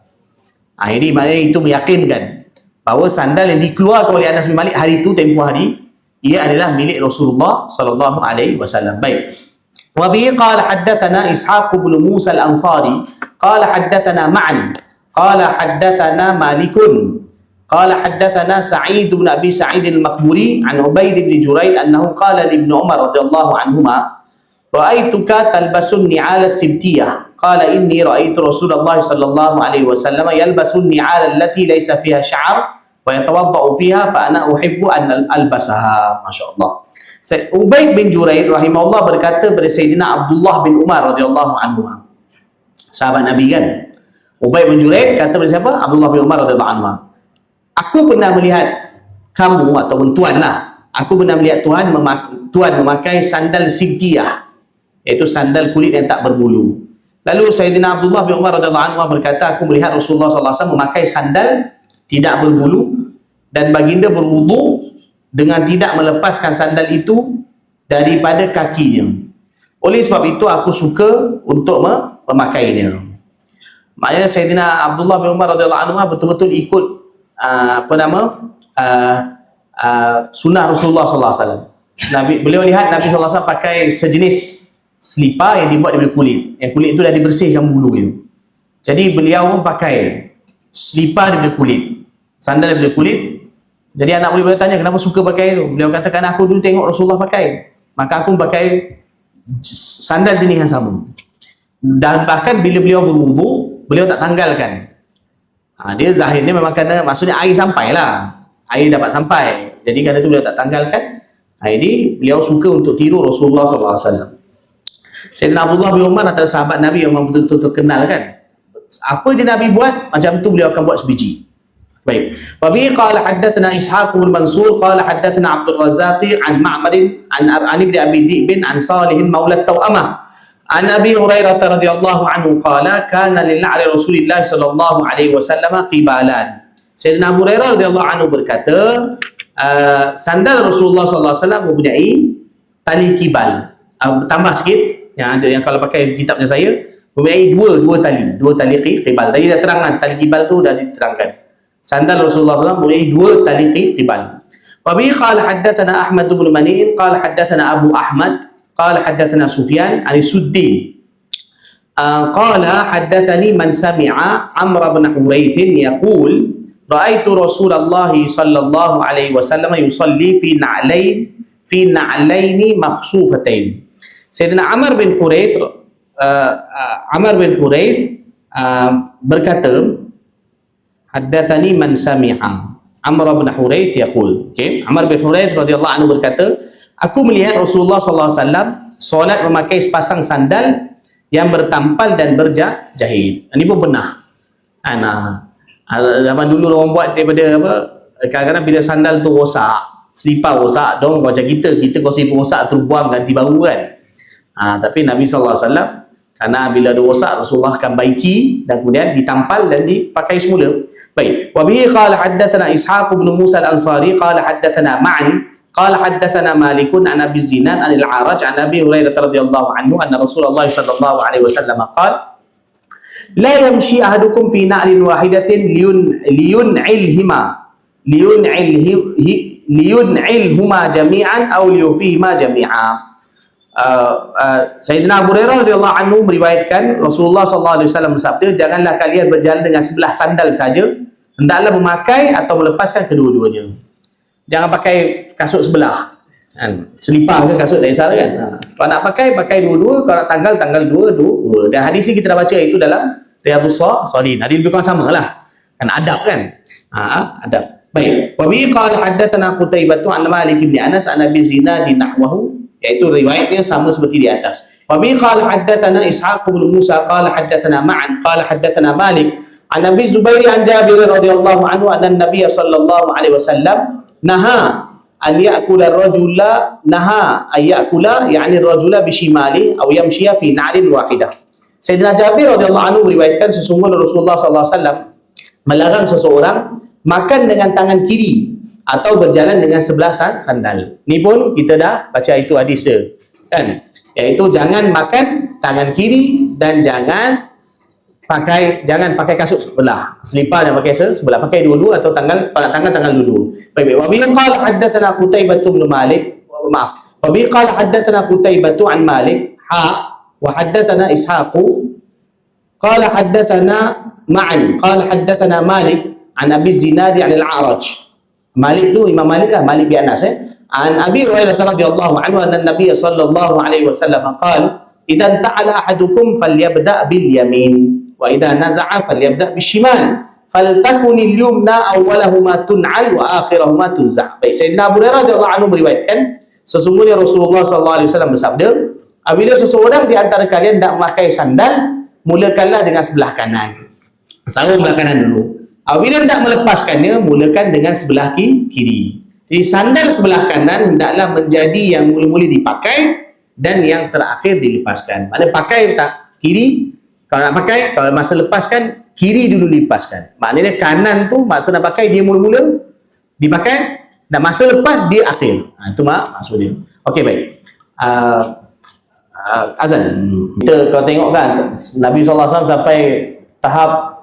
B: Jadi maknanya itu meyakinkan bahawa sandal yang dikeluarkan oleh Anas bin Malik hari itu, tempoh hari, ia adalah milik Rasulullah sallallahu alaihi wasallam. Baik. Wa bihi qala haddatsana Ishaq bin Musa al-Ansari qala haddatsana Ma'an qala haddatsana Malikun qala haddatsana Sa'id bin Abi Sa'id al-Maqburi an Ubaid bin Jurayd annahu qala li Ibn Umar radhiyallahu anhuma ra'aituka talbasun ni'al as-sibtiyah qala inni ra'aitu Rasulullah sallallahu alaihi wasallam yalbasun ni'al allati laysa fiha sya'r wa yatawaddau fiha fa ana uhibbu an albasaha. Masya-Allah. Ubaid bin Jurayd rahimahullah berkata kepada Sayyidina Abdullah bin Umar radhiyallahu anhu, sahabat Nabi kan. Ubaid bin Jurayd kata kepada siapa? Abdullah bin Umar radhiyallahu anhu, aku pernah melihat kamu ataupun tuan lah, aku pernah melihat tuan memakai sandal sibtiyah, iaitu sandal kulit yang tak berbulu. Lalu Sayyidina Abdullah bin Umar radhiyallahu anhu berkata, aku melihat Rasulullah sallallahu alaihi wasallam memakai sandal tidak berbulu dan baginda berwudu dengan tidak melepaskan sandal itu daripada kakinya. Oleh sebab itu aku suka untuk memakainya. Maknanya Sayyidina Abdullah bin Umar radhiyallahu anhu betul-betul ikut sunnah Rasulullah sallallahu alaihi wasallam. Beliau lihat Nabi sallallahu alaihi wasallam pakai sejenis selipar yang dibuat daripada kulit. Yang kulit itu dah dibersihkan bulu dia. Jadi beliau pun pakai selipar daripada kulit, sandal daripada kulit, Jadi anak boleh tanya kenapa suka pakai tu. Beliau katakan aku dulu tengok Rasulullah pakai, maka aku pakai sandal jenis yang sama. Dan bahkan bila beliau berwudu, beliau tak tanggalkan. Dia zahirnya memang kerana maksudnya air sampai lah, air dapat sampai. Jadi kerana itu beliau tak tanggalkan. Jadi beliau suka untuk tiru Rasulullah SAW. Sayyidina Abdullah bin Umar antara sahabat Nabi yang memang betul-betul terkenal kan. Apa je Nabi buat, macam tu beliau akan buat sebiji. Baik. Wa bihi qala haddatsana Ishaq bin Mansur qala haddatsana Abdul Razzaq an Ma'mar an ibn Abi Dhi'b an Salih maula Tawamah an Abi Hurairah radhiyallahu anhu qala kana lil na'ri Rasulillah sallallahu alaihi wasallam qibalan. Sayyidina Abu Hurairah radhiyallahu anhu berkata, sandal Rasulullah sallallahu alaihi wasallam mempunyai tali kibal. Tambah sikit yang ada, yang kalau pakai kitabnya saya mempunyai dua tali kibal. Tadi dah terangkan tali kibal tu, dah diterangkan. Sandal Rasulullah SAW mempunyai dua tali kibal. Wa bihi qala haddatsana Ahmad bin Manin qala haddatsana Abu Ahmad qala haddatsana Sufyan an Suddi qala haddatsani man sami'a Amr bin Hurayth yaqul ra'aitu Rasulullah sallallahu alaihi wasallam yusalli fi na'laini makhsufatain. Sayyidina Amr bin Hurayth berkata, haddatsani man sami'a Amr bin Hurayth yaqul. Okey, Amr bin Hurayth radhiyallahu anhu berkata, aku melihat Rasulullah sallallahu alaihi wasallam solat memakai sepasang sandal yang bertampal dan berjahit. Ini pun benar. Zaman dulu orang buat daripada apa, kadang-kadang bila sandal tu rosak, selipar rosak, dong macam kita kau selipar rosak terus buang ganti baru kan. Tapi Nabi sallallahu alaihi wasallam, karena bila ada rosak Rasulullah akan baiki dan kemudian ditampal dan dipakai semula. Baik. Wa bihi qala haddatsana Ishaq bin Musa al-Ansari qala haddatsana Ma'an qala haddatsana Malik an Abi Zinad an al-A'raj an Abi Hurairah radhiyallahu anhu anna Rasulullah sallallahu alaihi wasallam qala la yamshi ahadukum fi na'lin wahidatin liyun'ilhuma jami'an aw liyufihima jami'a. Sayyidina Abu Hurairah radhiyallahu anhu meriwayatkan Rasulullah sallallahu alaihi wasallam bersabda, janganlah kalian berjalan dengan sebelah sandal saja, hendaklah memakai atau melepaskan kedua-duanya. Jangan pakai kasut sebelah kan, selipar ke kasut tak kisah kan. Kalau nak pakai dua-dua, kalau nak tanggal dua-dua. Dan hadis ni kita dah baca itu dalam Riyadhus Shalihin. Hadis lebih kurang samalah kan, adab kan. Adab. Baik. Wa bi qala haddatsana Qutaibah an Malik bin Anas an Abi Zinad nahwahu, iaitu riwayatnya sama seperti di atas. Wa bi qala haddatsana Ishaq bin Musa qala haddatsana Ma'an qala haddatsana Malik an Abi Zubair an Jabir radhiyallahu anhu anna an-nabiy sallallahu alaihi wasallam naha an ya'kula ar-rajula yani ar-rajula bi shimali aw yamshiya fi na'lin wahidah. Sayyidina Jabir radhiyallahu anhu meriwayatkan sesungguhnya Rasulullah sallallahu alaihi wasallam melarang seseorang makan dengan tangan kiri atau berjalan dengan sebelah sandal. Ni pun kita dah baca itu hadis dia kan, iaitu jangan makan tangan kiri dan jangan pakai kasut sebelah, selipar dan pakai sebelah, pakai dua-dua atau tangan dua-dua. Baik. Wa bi qala haddatsana Qutaibah bin Malik, maaf. Wa bi qala haddatsana Qutaibah an Malik wa haddatsana Ishaq qala haddatsana Ma'an qala haddatsana Malik an Abi Zinad an al-A'raj. Malik tu Imam Malik lah, Malik bin Anas an Abi Hurairah radhiyallahu anhu anna Nabiy sallallahu alaihi wasallam qala idza ta'ala ahadukum falyabda' bil yamin wa idza naza'a falyabda' bishimal faltakun al-yumna awwalahuma tun'al wa akhirahuma tunza'. Baik, Sayyidina Abu Hurairah radhiyallahu anhu meriwayatkan sesungguhnya Rasulullah sallallahu alaihi wasallam bersabda, apabila seseorang di antara kalian hendak memakai sandal, mulakanlah dengan sebelah kanan. Sarung belah kanan dulu. Apabila hendak melepaskannya, mulakan dengan sebelah kiri. Jadi sandal sebelah kanan hendaklah menjadi yang mula-mula dipakai dan yang terakhir dilepaskan. Maknanya pakai tak kiri, kalau nak pakai, kalau masa lepaskan, kiri dulu dilepaskan. Maknanya kanan tu maksud nak pakai dia mula-mula dipakai dan masa lepas dia akhir. Itu maksud dia. Okey, baik. Azan. Kita kalau tengok kan Nabi SAW sampai tahap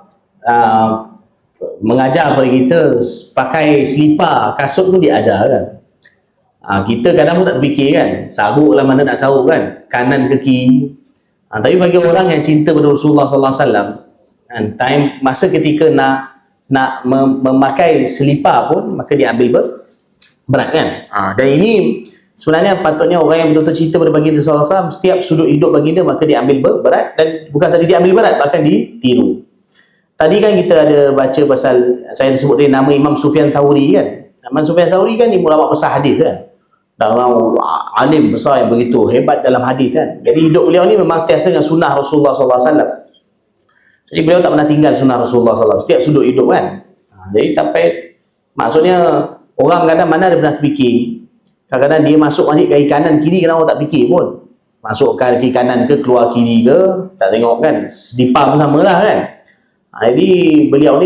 B: mengajar kepada kita pakai selipar, kasut pun dia ajar kan. Kita kadang pun tak terfikir kan, saruk lah mana nak saruk kan, kanan ke kiri. Tapi bagi orang yang cinta pada Rasulullah SAW kan, time masa ketika nak nak memakai selipar pun, maka dia ambil berat kan. Dan ini sebenarnya patutnya orang yang betul-betul cinta pada baginda SAW, setiap sudut hidup baginda maka dia ambil berat, dan bukan saja dia ambil berat, bahkan ditiru. Tadi kan kita ada baca pasal, saya sebut tadi nama Imam Sufyan Thauri kan. Imam Sufyan Thauri kan ni ulama besar hadis kan, dan orang alim besar yang begitu hebat dalam hadis kan. Jadi hidup beliau ni memang sentiasa dengan sunnah Rasulullah SAW. Jadi beliau tak pernah tinggal sunnah Rasulullah SAW setiap sudut hidup kan. Jadi sampai maksudnya orang kadang mana ada pernah terfikir, kadang-kadang dia masuk masjid kaki kanan kiri, kadang orang tak fikir pun masuk kaki kanan ke keluar kiri ke, tak tengok kan, selipar pun sama lah kan. Jadi beliau ni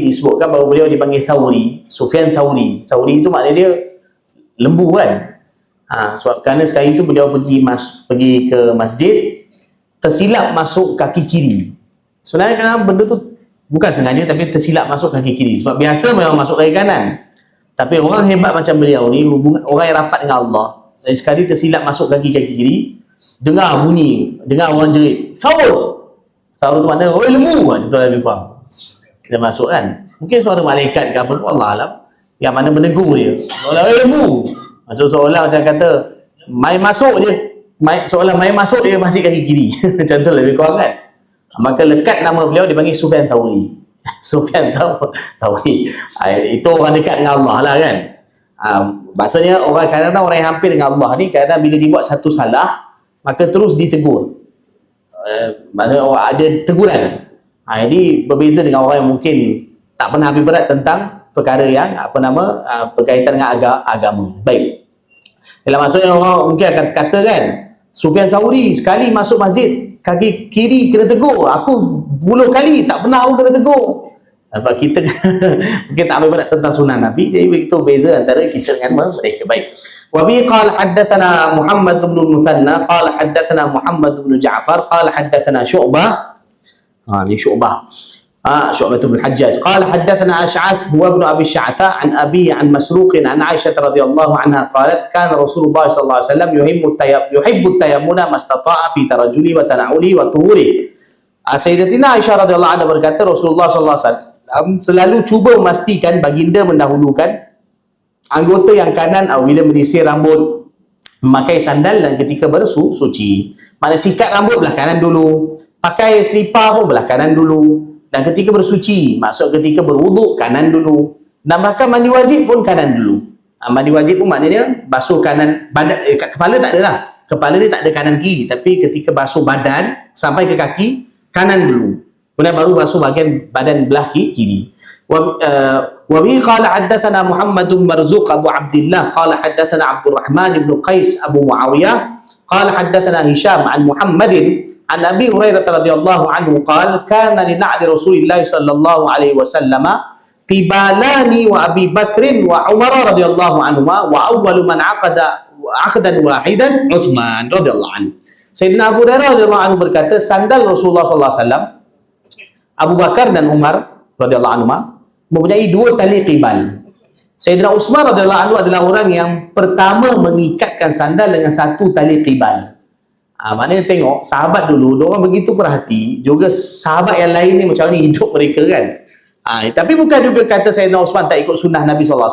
B: disebutkan bahawa beliau dipanggil Thauri, Sufyan Thauri. Thauri itu maknanya dia lembu kan. Sebab kerana sekali itu beliau pergi ke masjid, tersilap masuk kaki kiri. Sebenarnya kadang benda tu bukan sengaja, tapi tersilap masuk kaki kiri. Sebab biasa memang masuk kaki kanan. Tapi orang hebat macam beliau ni, orang yang rapat dengan Allah, dan sekali tersilap masuk kaki kiri, dengar bunyi, dengar orang jerit, Thaur! Thaur tu makna, oi lembu! Itu lebih kurang. Dia masuk kan. Mungkin suara malaikat ke apa, Allah alam, yang mana menegur dia. Seolah oi lembu! Maksud seolah macam kata, main masuk je, seolah main masuk dia masjid kaki kiri. Macam tu lebih kurang kan. Maka lekat nama beliau dipanggil Sufyan Thauri. Sufyan Thauri. Itu orang dekat dengan Allah lah kan. Maksudnya orang kadang-kadang orang yang hampir dengan Allah ni, kadang bila dibuat satu salah, maka terus ditegur. Maksudnya ada teguran. Jadi berbeza dengan orang yang mungkin tak pernah ambil berat tentang perkara yang berkaitan dengan agama. Baik. Dalam maksudnya orang mungkin akan kata kan, Sufyan Thauri sekali masuk masjid kaki kiri kena tegur, aku 10 kali tak pernah aku kena tegur. Sebab kita mungkin tak ambil berat tentang sunnah Nabi, jadi begitu beza antara kita dengan mereka. Baik. Wa bi qala haddatsana Muhammad bin Muthanna qala haddatsana Muhammad bin Ja'far qala haddatsana Syu'bah. Ni Syu'bah. شعبة بن الحجاج قال حدثنا أشعث هو ابن أبي الشعثاء عن أبيه عن مسروق عن عائشة رضي الله عنها قالت كان رسول الله صلى الله عليه وسلم يحب التيمم ما استطاع في ترجله وتنعله وطهوره. Sayyidatina Aisyah radhiyallahu anha berkata, Rasulullah sallallahu alaihi wasallam selalu cuba memastikan baginda mendahulukan anggota yang kanan bila menyisir rambut, memakai sandal, dan ketika bersuci. Maknanya sikat rambut belah kanan dulu, pakai selipar pun belah kanan dulu, dan ketika bersuci, maksud ketika berwuduk kanan dulu, dan bahkan mandi wajib pun kanan dulu. Mandi wajib pun maknanya basuh kanan badan, kepala tak ada lah, kepala ni tak ada kanan kiri, tapi ketika basuh badan sampai ke kaki, kanan dulu, kemudian baru basuh bahagian badan belah kiri. Wa bi qala haddatsana Muhammad bin Marzuq Abu Abdullah qala haddatsana Abdul Rahman bin Qais Abu Muawiyah qala haddatsana Hisham an Muhammadin an Abi Hurairah radhiyallahu anhu qala kana li na'di Rasulillah sallallahu alaihi wasallam qibalani wa Abi Bakr wa Umar radhiyallahu anhuma wa awwalu man aqdan wahidan Uthman radhiyallahu anhu. Sayyidina Abu Hurairah radhiyallahu anhu berkata, sandal Rasulullah sallallahu alaihi wasallam, Abu Bakar dan Umar radhiyallahu anhuma mempunyai 2 tali qibal. Sayyidina Utsman radhiyallahu anhu adalah orang yang pertama mengikatkan sandal dengan 1 tali qibal. Maknanya tengok sahabat dulu, diorang begitu perhati, juga sahabat yang lain ni macam ni hidup mereka kan. Tapi bukan juga kata Sayyidina Utsman tak ikut sunnah Nabi SAW.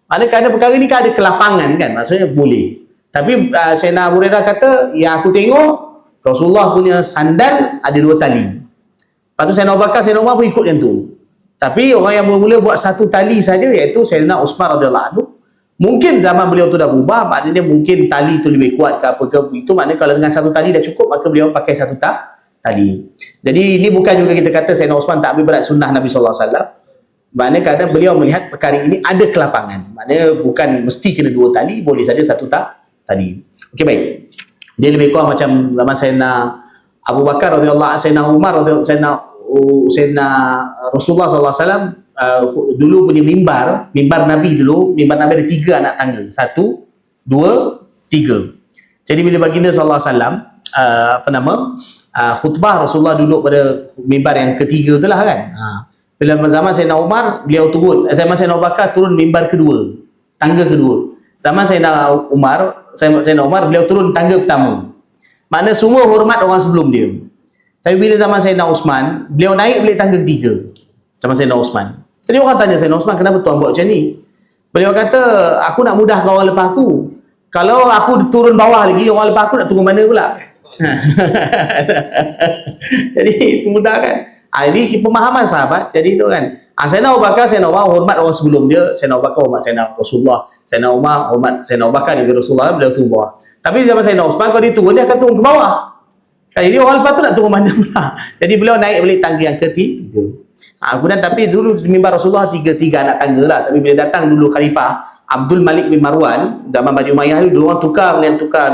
B: Maknanya kerana perkara ni kan ada kelapangan kan, maksudnya boleh. Tapi Sayyidina Abu Hurairah kata, yang aku tengok Rasulullah punya sandal ada 2 tali. Lepas tu Sayyidina Abu Bakar, Sayyidina Umar pun ikut yang tu. Tapi orang yang mula-mula buat 1 tali saja, iaitu Sayyidina Utsman radhiyallahu anhu. Mungkin zaman beliau tu dah berubah, maknanya mungkin tali tu lebih kuat ke apa ke, itu maknanya kalau dengan 1 tali dah cukup, maka beliau pakai 1 tali. Jadi ini bukan juga kita kata Sayyidina Utsman tak ambil berat sunnah Nabi SAW. Maknanya kadang beliau melihat perkara ini ada kelapangan, maknanya bukan mesti kena 2 tali, boleh saja 1 tali. Okey, baik. Dia lebih kurang macam zaman Sayyidina Abu Bakar radhiyallahu anhu, Sayyidina Umar radhiyallahu, Sayyidina Rasulullah SAW dulu punya mimbar Nabi dulu, mimbar Nabi ada 3 anak tangga, 1, 2, 3. Jadi bila baginda SAW khutbah, Rasulullah duduk pada mimbar yang ketiga tu lah kan. Bila zaman Sayyidina Umar, beliau turun, zaman Sayyidina Abu Bakar turun mimbar kedua, tangga kedua. Zaman Sayyidina Umar beliau turun tangga pertama. Maknanya semua hormat orang sebelum dia. Tapi bila zaman Sayyidina Utsman, beliau naik balik tangga ketiga. sama Sayyidina Osman. Jadi orang tanya Sayyidina Osman, kenapa tuan buat macam ni? Beliau kata, aku nak mudahkan orang lepas aku. Kalau aku turun bawah lagi, orang lepas aku nak turun mana pula? Jadi mudahkan. Ini pemahaman sahabat. Jadi itu kan. Sayyidina Abu Bakar, Sayyidina Umar hormat orang sebelum dia. Sayyidina Abu Bakar hormat Sayyidina Rasulullah. Sayyidina Umar hormat Sayyidina Abu Bakar juga Rasulullah, beliau turun bawah. Tapi zaman Sayyidina Osman, kalau dia turun, dia akan turun ke bawah. Jadi orang lepas tu nak turun mana pula? Jadi beliau naik balik tangga yang ketiga. Kemudian tapi dulu mimbar Rasulullah tiga anak tangga lah. Tapi bila datang dulu Khalifah Abdul Malik bin Marwan, zaman Bani Umayyah dulu, orang tukar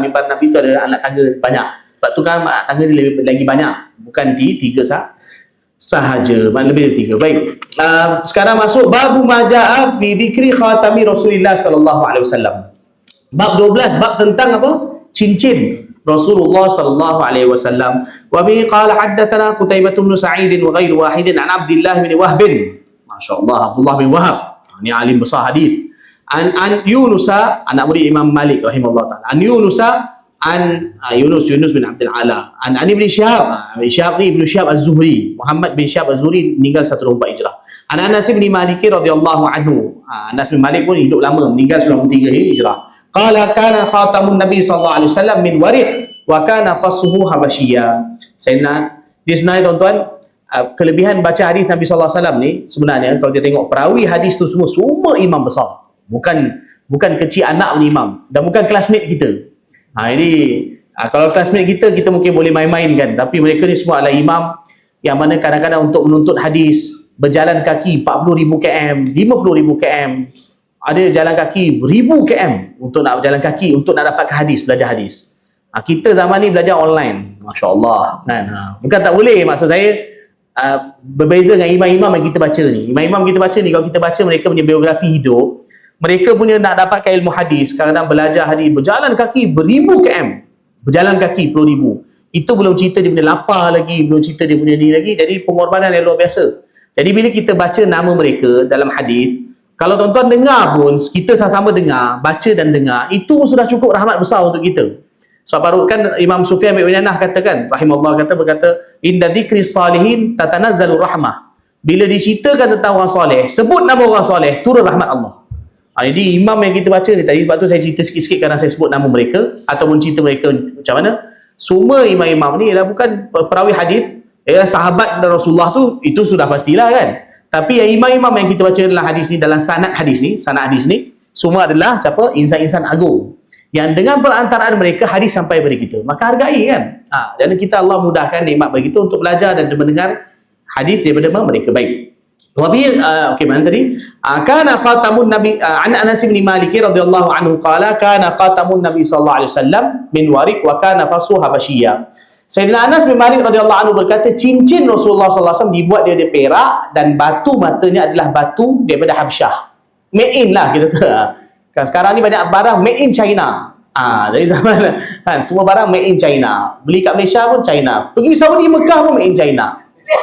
B: mimbar Nabi tu ada anak tangga banyak. Sebab tu kan anak tangga dia lagi banyak. Bukan tiga sahaja, lebih dari 3. Baik. Sekarang masuk babu majaa fi dzikri khatami Rasulillah sallallahu alaihi wasallam. Bab 12, bab tentang apa? Cincin Rasulullah sallallahu alaihi wasallam. Wa bihi qala haddatsana Qutaibah bin Sa'id wa ghairu wahidin an Abdullah bin Wahb. Masya-Allah, Abdullah bin Wahab. Ini alim besar hadis. An Yunus, anak murid Imam Malik rahimahullah taala. An Yunus Yunus bin Abdul Ala. An Ibn Shihab. Shihab ni Ibn Shihab Az-Zuhri. Muhammad bin Shihab Az-Zuhri meninggal 124 Hijrah. An Anas bin Malik radhiyallahu anhu. Anas bin Malik pun hidup lama, meninggal 93 Hijrah. Qala kana khatamun Nabi sallallahu alaihi wasallam min wariq wa kana fassuhu habasyiya. Dia sebenarnya tuan-tuan, kelebihan baca hadis Nabi sallallahu alaihi wasallam ni sebenarnya kalau kita tengok perawi hadis tu semua imam besar. Bukan kecil anak ni imam dan bukan classmate kita. Ini kalau classmate kita mungkin boleh main-main kan, tapi mereka ni semua adalah imam yang mana kadang-kadang untuk menuntut hadis berjalan kaki 40,000 km, 50,000 km, ada jalan kaki 1000 km untuk nak berjalan kaki untuk nak dapatkan hadis, belajar hadis. Kita zaman ni belajar online, masya-Allah kan. Bukan tak boleh, maksud saya berbeza dengan imam-imam yang kita baca ni. Imam-imam kita baca ni, kalau kita baca mereka punya biografi hidup, mereka punya nak dapatkan ilmu hadis, kadang-kadang belajar hadis berjalan kaki 1000 km, berjalan kaki 10,000. Itu belum cerita dia punya lapar lagi, belum cerita dia punya ni lagi. Jadi pengorbanan yang luar biasa. Jadi bila kita baca nama mereka dalam hadis, kalau tuan-tuan dengar pun, kita sama-sama dengar, baca dan dengar, itu sudah cukup rahmat besar untuk kita. Sebab baru kan Imam Sufyan bin Uyainah katakan, rahimahullah berkata, inda dzikri salihin tatanazzalu rahmah. Bila diceritakan tentang orang soleh, sebut nama orang soleh, turun rahmat Allah. Jadi imam yang kita baca ni tadi, sebab tu saya cerita sikit-sikit kerana saya sebut nama mereka ataupun cerita mereka macam mana. Semua imam-imam ni ialah bukan perawi hadis, ialah sahabat Rasulullah tu, itu sudah pastilah kan. Tapi yang imam-imam yang kita baca dalam hadis ni, dalam sanad hadis ni, semua adalah siapa? Insan-insan agung. Yang dengan perantaraan mereka hadis sampai kepada kita. Maka hargai kan. Dan kita Allah mudahkan nikmat bagi kita untuk belajar dan mendengar hadis daripada mereka. Baik. Wabi mana tadi? Kana khatamun Nabi an Anas bin Malik radhiyallahu anhu qala kana khatamun Nabi sallallahu alaihi wasallam min wariq wa kana fasu habasyiya. Sayyidina Anas bin Malik radhiyallahu anhu berkata, cincin Rasulullah sallallahu alaihi wasallam dibuat dari perak dan batu matanya adalah batu daripada Habsyah. Made in lah kita kata. Kan sekarang ni banyak barang made in China. Dari zaman kan semua barang made in China. Beli kat Malaysia pun China. Pergi Saudi, Mekah pun made in China.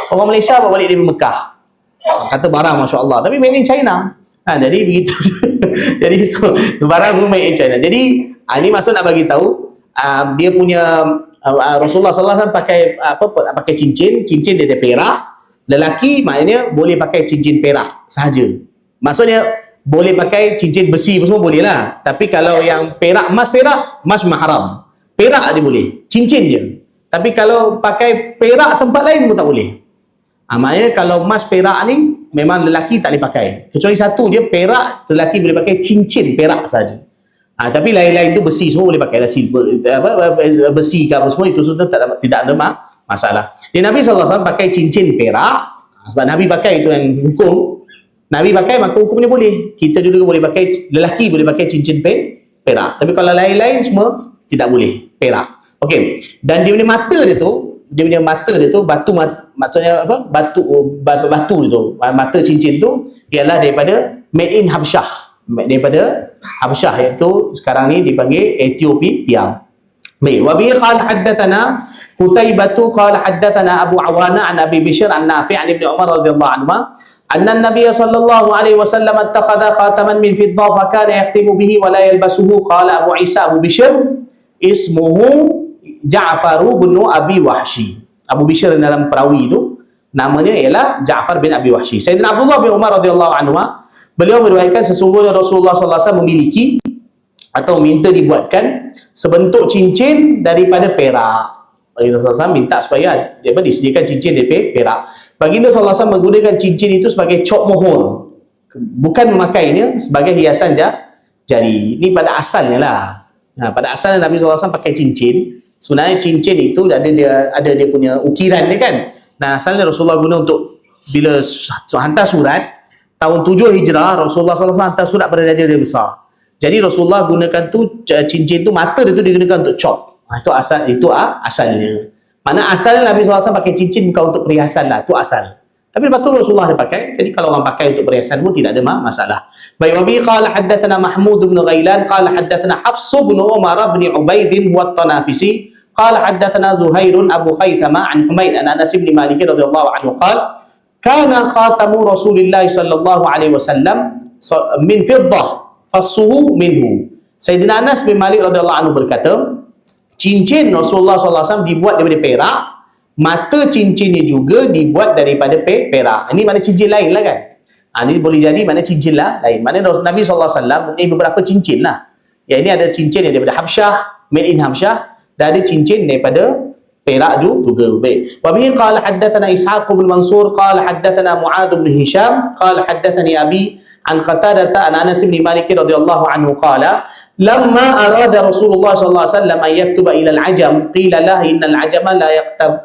B: Orang Malaysia bawa balik dari Mekah. Kata barang masya-Allah tapi made in China. Jadi begitu. Jadi barang semua made in China. Jadi ini maksud nak bagi tahu dia punya Rasulullah sallallahu alaihi wasallam pakai cincin dia dari perak. Lelaki maknanya boleh pakai cincin perak sahaja. Maksudnya boleh pakai cincin besi semua boleh lah. Tapi kalau yang perak, emas memang haram. Perak dia boleh, cincin dia. Tapi kalau pakai perak tempat lain pun tak boleh. Maknanya kalau emas perak ni memang lelaki tak boleh pakai. Kecuali satu dia perak, lelaki boleh pakai cincin perak saja. Tapi lain-lain tu besi semua boleh pakai lah, silver, besi ke apa semua itu sudah tidak ada masalah. Nabi SAW pakai cincin perak sebab Nabi pakai itu yang hukum. Nabi pakai maka hukumnya boleh. Kita juga boleh pakai, lelaki boleh pakai cincin perak. Tapi kalau lain-lain semua tidak boleh perak. Okey. Dan dia punya mata dia tu batu maksudnya apa? Batu dia tu. Mata cincin tu ialah daripada made in Habsyah. Daripada Habsyah iaitu sekarang ni dipanggil Ethiopia. Baik, wa bi qala haddatsana Qutaibah qala haddatsana Abu Awana an Abi Bishr an Nafi' an Ibn Umar radhiyallahu anhu anna an-nabiy sallallahu alaihi wasallam ittakhadha khataman min fiddah fa kana yahtimu bihi wa la yalbasuhu. Qala Abu Isa Abu Bishr ismuhu Ja'far bin Abi Wahshi. Abu Bishr dalam perawi itu namanya ialah Ja'far bin Abi Wahsy. Sayyidina Abdullah bin Umar radhiyallahu anhu, beliau meriwayatkan sesungguhnya Rasulullah sallallahu alaihi wasallam memiliki atau minta dibuatkan sebentuk cincin daripada perak. Baginda sallallahu alaihi wasallam minta supaya disediakan cincin daripada perak. Baginda sallallahu alaihi wasallam menggunakan cincin itu sebagai cok mohor, bukan memakainya sebagai hiasan jari. Ini pada asalnya lah. Pada asalnya Nabi sallallahu alaihi wasallam pakai cincin. Sebenarnya cincin itu ada dia punya ukiran dia kan. Nah, asalnya Rasulullah guna untuk bila hantar surat tahun 7 Hijrah, Rasulullah sallallahu alaihi wasallam hantar surat pada raja dia besar. Jadi Rasulullah gunakan tu cincin tu, mata dia tu digunakan untuk cop. Itu asalnya. Mana asalnya Nabi sallallahu alaihi wasallam pakai cincin bukan untuk perhiasan lah, itu asal. Tapi lepas tu Rasulullah dia pakai. Jadi kalau orang pakai untuk perhiasan pun tidak ada masalah. Baik, wa bi qala haddatsana Mahmud bin Ghailan qala haddatsana Hafs bin Umar bin Ubaid wa at-Tanafisi qala haddatsana Zuhair Abu Khaythama an Humayd an Anas bin Malik radhiyallahu anhu qala kana khatamu Rasulillah sallallahu alaihi wasallam min fiddah fassuhu minhu. Sayyidina Anas bin Malik radhiyallahu anhu berkata, cincin Rasulullah sallallahu alaihi wasallam dibuat daripada perak, mata cincinnya juga dibuat daripada perak. Ini mana cincin lain lah kan. Ini boleh jadi mana cincin lah lain. Mana Nabi SAW ini beberapa cincin lah. Ya, ini ada cincin yang daripada Habsyah, made in Habsyah, dan ada cincin daripada perak juga. Baik. Wa bihi qala haddatsana Ishaq bin Mansur qala haddatsana Mu'adz bin Hisham qala haddatsani Abi an Qatadah an Anas bin Malik radhiyallahu anhu qala lamma arada Rasulullah sallallahu alaihi wasallam an yaktuba ila al-ajam qila lah innal ajama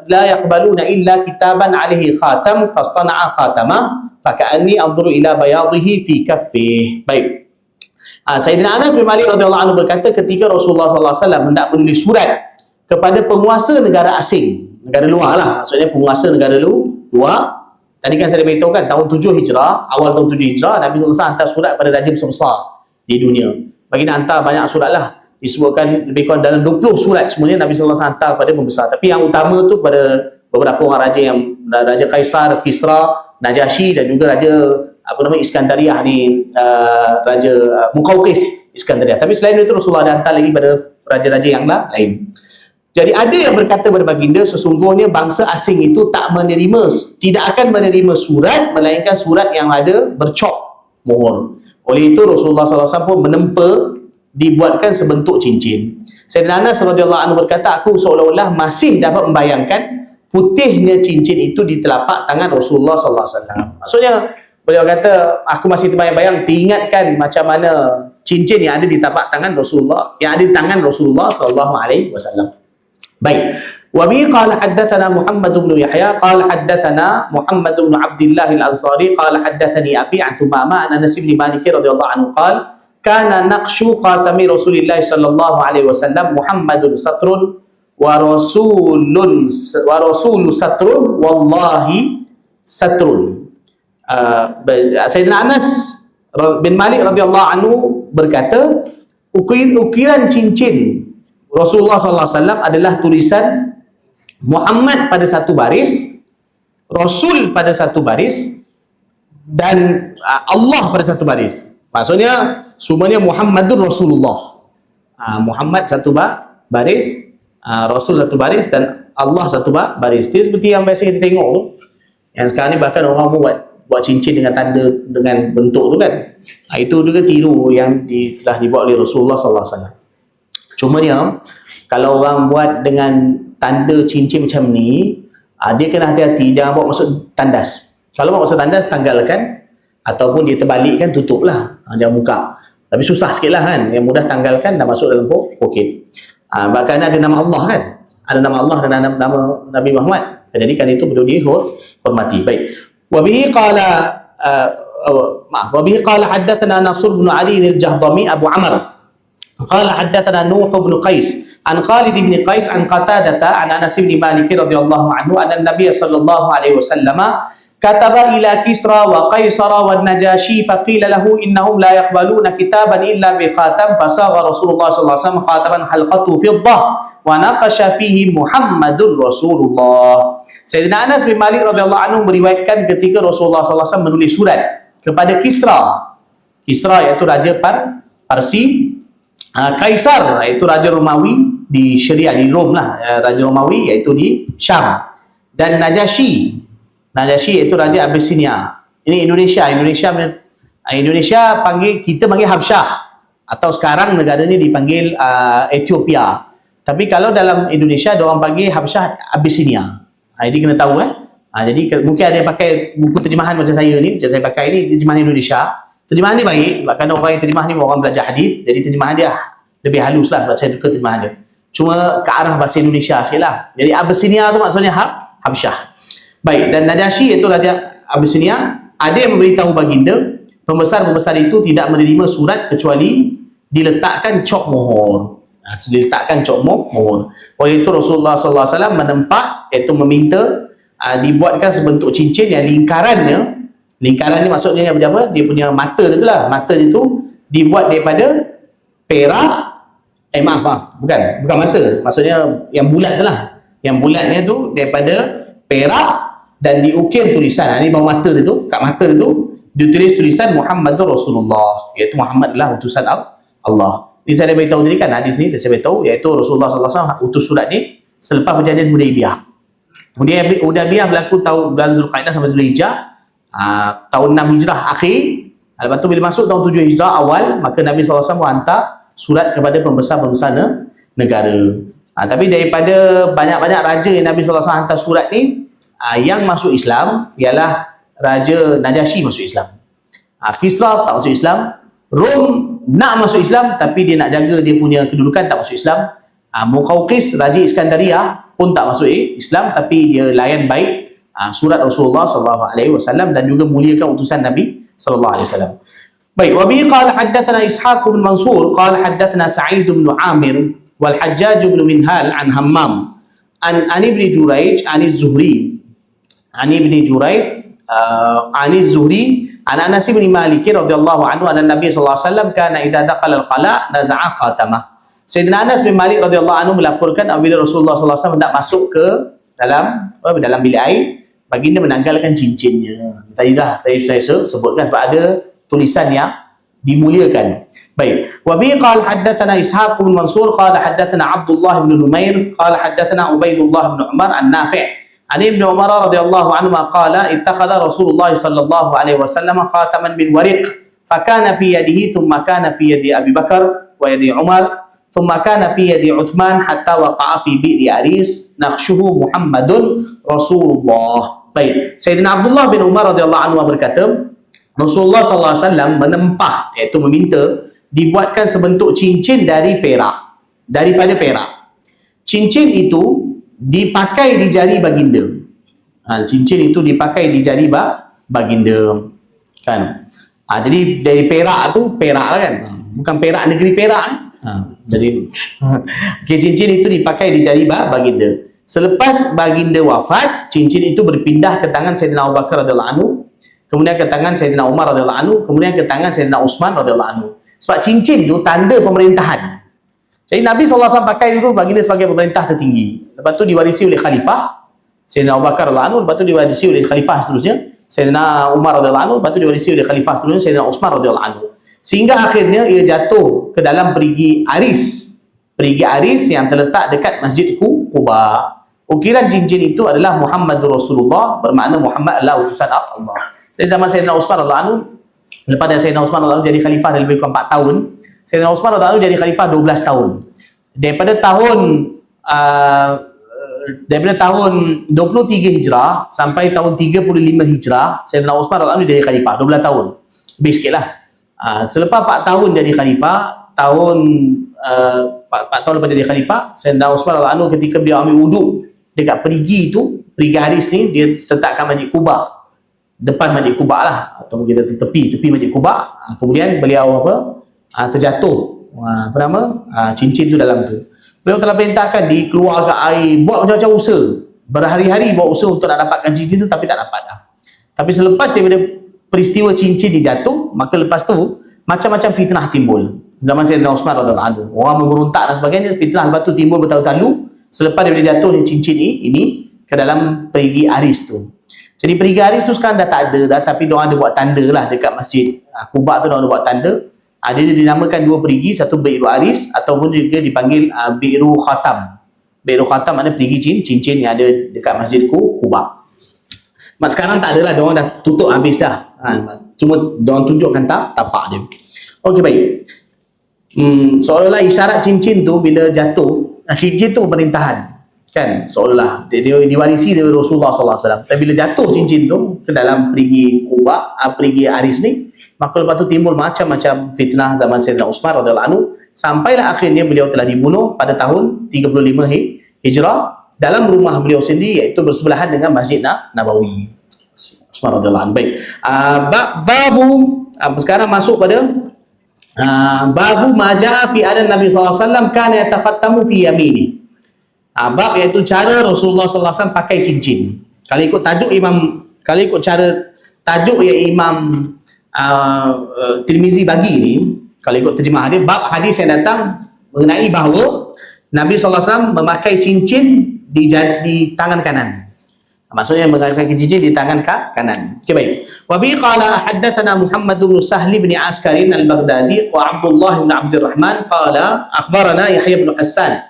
B: la yaqbaluna illa kitaban alaihi khatam fastana'a khatama faka'anni anzuru ila bayadihi fi kaffihi. Baik. Sayyidina Anas bin Malik radhiyallahu anhu berkata, ketika Rasulullah sallallahu alaihi wasallam hendak menulis surat kepada penguasa negara asing, negara luar lah, maksudnya penguasa negara luar. Tadi kan saya beritahu kan, tahun 7 Hijrah, awal tahun 7 Hijrah, Nabi SAW hantar surat pada raja besar-besar di dunia. Baginda hantar banyak surat lah. Disebutkan lebih kurang dalam 20 surat semuanya Nabi SAW hantar pada pembesar. Tapi yang utama tu pada beberapa orang raja, yang Raja Kaisar, Kisra, Najasyi, dan juga Raja Iskandariah ni, Raja Muqawqis Iskandariah. Tapi selain itu Rasulullah ada hantar lagi pada raja-raja yang lain. Jadi ada yang berkata kepada baginda, sesungguhnya bangsa asing itu tidak akan menerima surat melainkan surat yang ada bercop mohor. Oleh itu Rasulullah SAW pun menempa dibuatkan sebentuk cincin. Sayyidina Anas radhiyallahu anhu berkata, aku seolah-olah masih dapat membayangkan putihnya cincin itu di telapak tangan Rasulullah SAW. Maksudnya beliau kata, aku masih terbayang-bayang, diingatkan macam mana cincin yang ada di telapak tangan Rasulullah, yang ada di tangan Rasulullah SAW. Baik. Wa bi qala haddatsana Muhammad bin Yahya qala haddatsana Muhammad bin Abdullah al-Ansari qala haddatsani Abi an Tumama an Anas bin Malik radhiyallahu anhu qala kana naqshu khatami Rasulillah sallallahu alaihi wasallam Muhammadun satrun wa rasulun satrun wallahi satrun. Sayyidina Anas bin Malik radhiyallahu anhu berkata, ukiran cincin Rasulullah SAW adalah tulisan Muhammad pada satu baris, Rasul pada satu baris, dan Allah pada satu baris. Maksudnya semuanya Muhammadur Rasulullah. Muhammad satu baris, Rasul satu baris, dan Allah satu baris. Dia seperti yang biasa kita tengok tu. Yang sekarang ni bahkan orang buat cincin dengan tanda, dengan bentuk tu kan. Itu juga tiru yang telah dibuat oleh Rasulullah SAW. Cuma dia, kalau orang buat dengan tanda cincin macam ni, dia kena hati-hati, jangan bawa masuk tandas. Kalau bawa masuk tandas, tanggalkan, ataupun dia terbalikkan, tutuplah, jangan buka. Tapi susah sikit lah kan, yang mudah tanggalkan dan masuk dalam poket. Bahkan ada nama Allah kan, ada nama Allah dan nama Nabi Muhammad. Jadi kan itu perlu dihormati. Baik. Wabihi qala haddatsana Nasr bin Ali al-Jahdami Abu Amr قال حدثنا نوح بن قيس عن خالد بن قيس عن قتادة عن أنس بن مالك رضي الله عنه أن النبي صلى الله عليه وسلم كتب إلى كسرى وقيصر والنجاشي فقيل له إنهم لا يقبلون كتابا إلا بخاتم فصاغ رسول الله صلى الله عليه وسلم خاتما حلقته فضة ونقش فيه محمد رسول الله. Sayyidina Anas bin Malik radhiyallahu anhu meriwayatkan ketika Rasulullah SAW menulis surat kepada Kisra. Kisra iaitu raja Parsi, Kaisar iaitu Raja Romawi di Syria, di Rom lah, Raja Romawi iaitu di Syam, dan Najasyi Najasyi iaitu Raja Abyssinia. Ini Indonesia panggil, kita panggil Habsyah, atau sekarang negara ni dipanggil Ethiopia. Tapi kalau dalam Indonesia diorang panggil Habsyah Abyssinia. Jadi kena tahu jadi mungkin ada yang pakai buku terjemahan macam saya ni, macam saya pakai ni terjemahan Indonesia. Terjemahan dia baik sebab kerana orang yang terjemah ni orang belajar hadis, jadi terjemahan dia lebih halus lah sebab saya suka terjemahan dia. Cuma ke arah bahasa Indonesia sikit lah. Jadi Abyssinia tu maksudnya Habsyah. Baik, dan Najasyi iaitu Raja Abyssinia, ada yang memberitahu baginda pembesar-pembesar itu tidak menerima surat kecuali diletakkan cop mohor. Diletakkan cop mohor. Oleh itu Rasulullah SAW menempah, iaitu meminta dibuatkan sebentuk cincin yang lingkaran ni maksudnya apa? Dia punya mata tu lah. Mata dia tu dibuat daripada perak. Bukan mata. Maksudnya yang bulat tu lah. Yang bulatnya tu daripada perak dan diukir tulisan. Ni bawah mata dia tu, kat mata dia tu ditulis tulisan Muhammadur Rasulullah, iaitu Muhammad adalah utusan Allah. Ini saya dah beritahu tadi kan, hadis ni saya beritahu, iaitu Rasulullah SAW utus surat ni selepas perjanjian Hudaibiyah. Hudaibiyah berlaku tahun bulan Zulqaidah sampai Zulhijjah, tahun 6 Hijrah akhir. Lepas tu bila masuk tahun 7 Hijrah awal, maka Nabi SAW hantar surat kepada pembesar-pembesar negara. Tapi daripada banyak-banyak raja yang Nabi SAW hantar surat ni, yang masuk Islam ialah Raja Najasyi masuk Islam. Kisra tak masuk Islam. Rom nak masuk Islam tapi dia nak jaga dia punya kedudukan, tak masuk Islam. Muqawqis, Raja Iskandaria pun tak masuk Islam tapi dia layan baik surat Rasulullah SAW dan juga muliakan utusan Nabi SAW. Baik, wa bihi qala haddatsana Ishaq bin Mansur qala haddatsana Sa'id bin Amir wal Hajjaj bin Minhal an Hammam an Ibn Jurayj an Az-Zuhri an Ibn Jurayj عن الزهري عن انس بن مالك رضي الله عنه ان النبي صلى الله عليه وسلم كان اذا دخل القلاء نزع خاتمه. Sayyidina Anas bin Malik radhiyallahu anhu melaporkan apabila Rasulullah sallallahu alaihi wasallam hendak masuk ke dalam bilik air, baginda menanggalkan cincinnya. Tadi saya sebutkan sebab ada tulisan yang dimuliakan. Baik. Wa bi qala haddatsana Ishaq bin Mansur qala haddatsana Abdullah bin Numair qala haddatsana Ubaidullah bin Umar an-Nafi' عن ابن عمر رضي الله عنهما قال اتخذ رسول الله صلى الله عليه وسلم خاتما من ورق فكان في يده ثم كان في يد أبي بكر ويد عمر ثم كان في يد عثمان حتى وقع في بئر أريس نقشه محمد رسول الله. Baik, Sayyidina Abdullah bin Umar radhiyallahu anhu berkata, Rasulullah sallallahu alaihi wasallam menempah, iaitu meminta dibuatkan sebentuk cincin daripada perak. Cincin itu dipakai di jari baginda. Cincin itu dipakai di jari baginda kan. Jadi dari perak lah kan, bukan perak negeri Perak jadi cincin itu dipakai di jari baginda. Selepas baginda wafat, cincin itu berpindah ke tangan Sayyidina Abu Bakar radhiyallahu anhu, kemudian ke tangan Sayyidina Umar radhiyallahu anhu, kemudian ke tangan Sayyidina Utsman radhiyallahu anhu. Sebab cincin itu tanda pemerintahan. Jadi Nabi SAW pakai dulu baginda sebagai pemerintah tertinggi. Lepas tu diwarisi oleh khalifah Sayyidina Abu Bakar radhiyallahu anhu, lepas tu diwarisi oleh khalifah seterusnya Sayyidina Umar radhiyallahu anhu, lepas tu diwarisi oleh khalifah seterusnya Sayyidina Utsman radhiyallahu anhu. Sehingga akhirnya ia jatuh ke dalam perigi Aris yang terletak dekat Masjid Quba. Ukiran cincin itu adalah Muhammadur Rasulullah, bermakna Muhammad adalah utusan Allah. Jadi zaman Sayyidina Utsman radhiyallahu anhu, lepas dari Sayyidina Utsman radhiyallahu anhu jadi khalifah lebih kurang 4 tahun. Sayyidina Utsman radhiyallahu anhu jadi khalifah 12 tahun. Daripada tahun 23 Hijrah sampai tahun 35 Hijrah, Sayyidina Utsman radhiyallahu anhu jadi khalifah 12 tahun. Lebih sikitlah. Selepas 4 tahun jadi khalifah, 4 tahun lepas jadi khalifah, Sayyidina Utsman radhiyallahu anhu ketika beliau ambil wuduk dekat perigi Aris ni, dia letakkan Masjid Quba, depan Masjid Quba lah, atau kita tepi Masjid Quba. Kemudian beliau terjatuh cincin tu dalam tu. Beliau telah perintahkan dikeluarkan air, buat macam-macam usaha, berhari-hari buat usaha untuk nak dapatkan cincin tu tapi tak dapat dah. Tapi selepas daripada peristiwa cincin dijatuh, maka lepas tu macam-macam fitnah timbul. Zaman Sayyidina Utsman radhiyallahu anhu, orang memberontak dan sebagainya, fitnah lepas tu timbul bertahun-tahun selepas daripada jatuhnya cincin ini ke dalam perigi Aris tu. Jadi perigi Aris tu sekarang dah tak ada dah, tapi diorang ada buat tanda lah dekat Masjid Quba tu, diorang ada buat tanda. Dia dinamakan 2 perigi, satu Bi'ru Aris ataupun juga dipanggil Bi'ru Khatam. Bi'ru Khatam maknanya perigi cincin yang ada dekat Masjid Quba. Mak sekarang tak adalah, diorang dah tutup habis dah. Cuma diorang tunjukkan tapak dia. Okey, baik. Seolah-olah isyarat cincin tu bila jatuh, cincin tu pemerintahan. Kan? Seolah-olah dia diwarisi dari Rasulullah SAW. Dan bila jatuh cincin tu ke dalam perigi Quba, perigi Aris ni, maka lepas tu timbul macam-macam fitnah zaman Sayyidina Uthman radhiyallahu anhu, sampailah akhirnya beliau telah dibunuh pada tahun 35 Hijrah dalam rumah beliau sendiri, iaitu bersebelahan dengan Masjid Nabawi. Uthman radhiyallahu anhu. Baik. Sekarang masuk pada babu majaa fi adan Nabi sallallahu alaihi wasallam kana yatakhattamu fi yamini. Bab iaitu cara Rasulullah sallallahu alaihi wasallam pakai cincin. Kalau ikut tajuk kalau ikut cara tajuk yang Imam Tirmizi bagi ni, kalau ikut terjemah dia, bab hadis yang datang mengenai bahawa Nabi SAW memakai cincin di tangan kanan. Maksudnya memakai cincin di tangan kanan. Okey, baik. Wa bi qala haddatsana Muhammad bin Sahl bin Askar al-Baghdadi wa Abdullah bin Abdurrahman qala akhbarana Yahya bin Hassan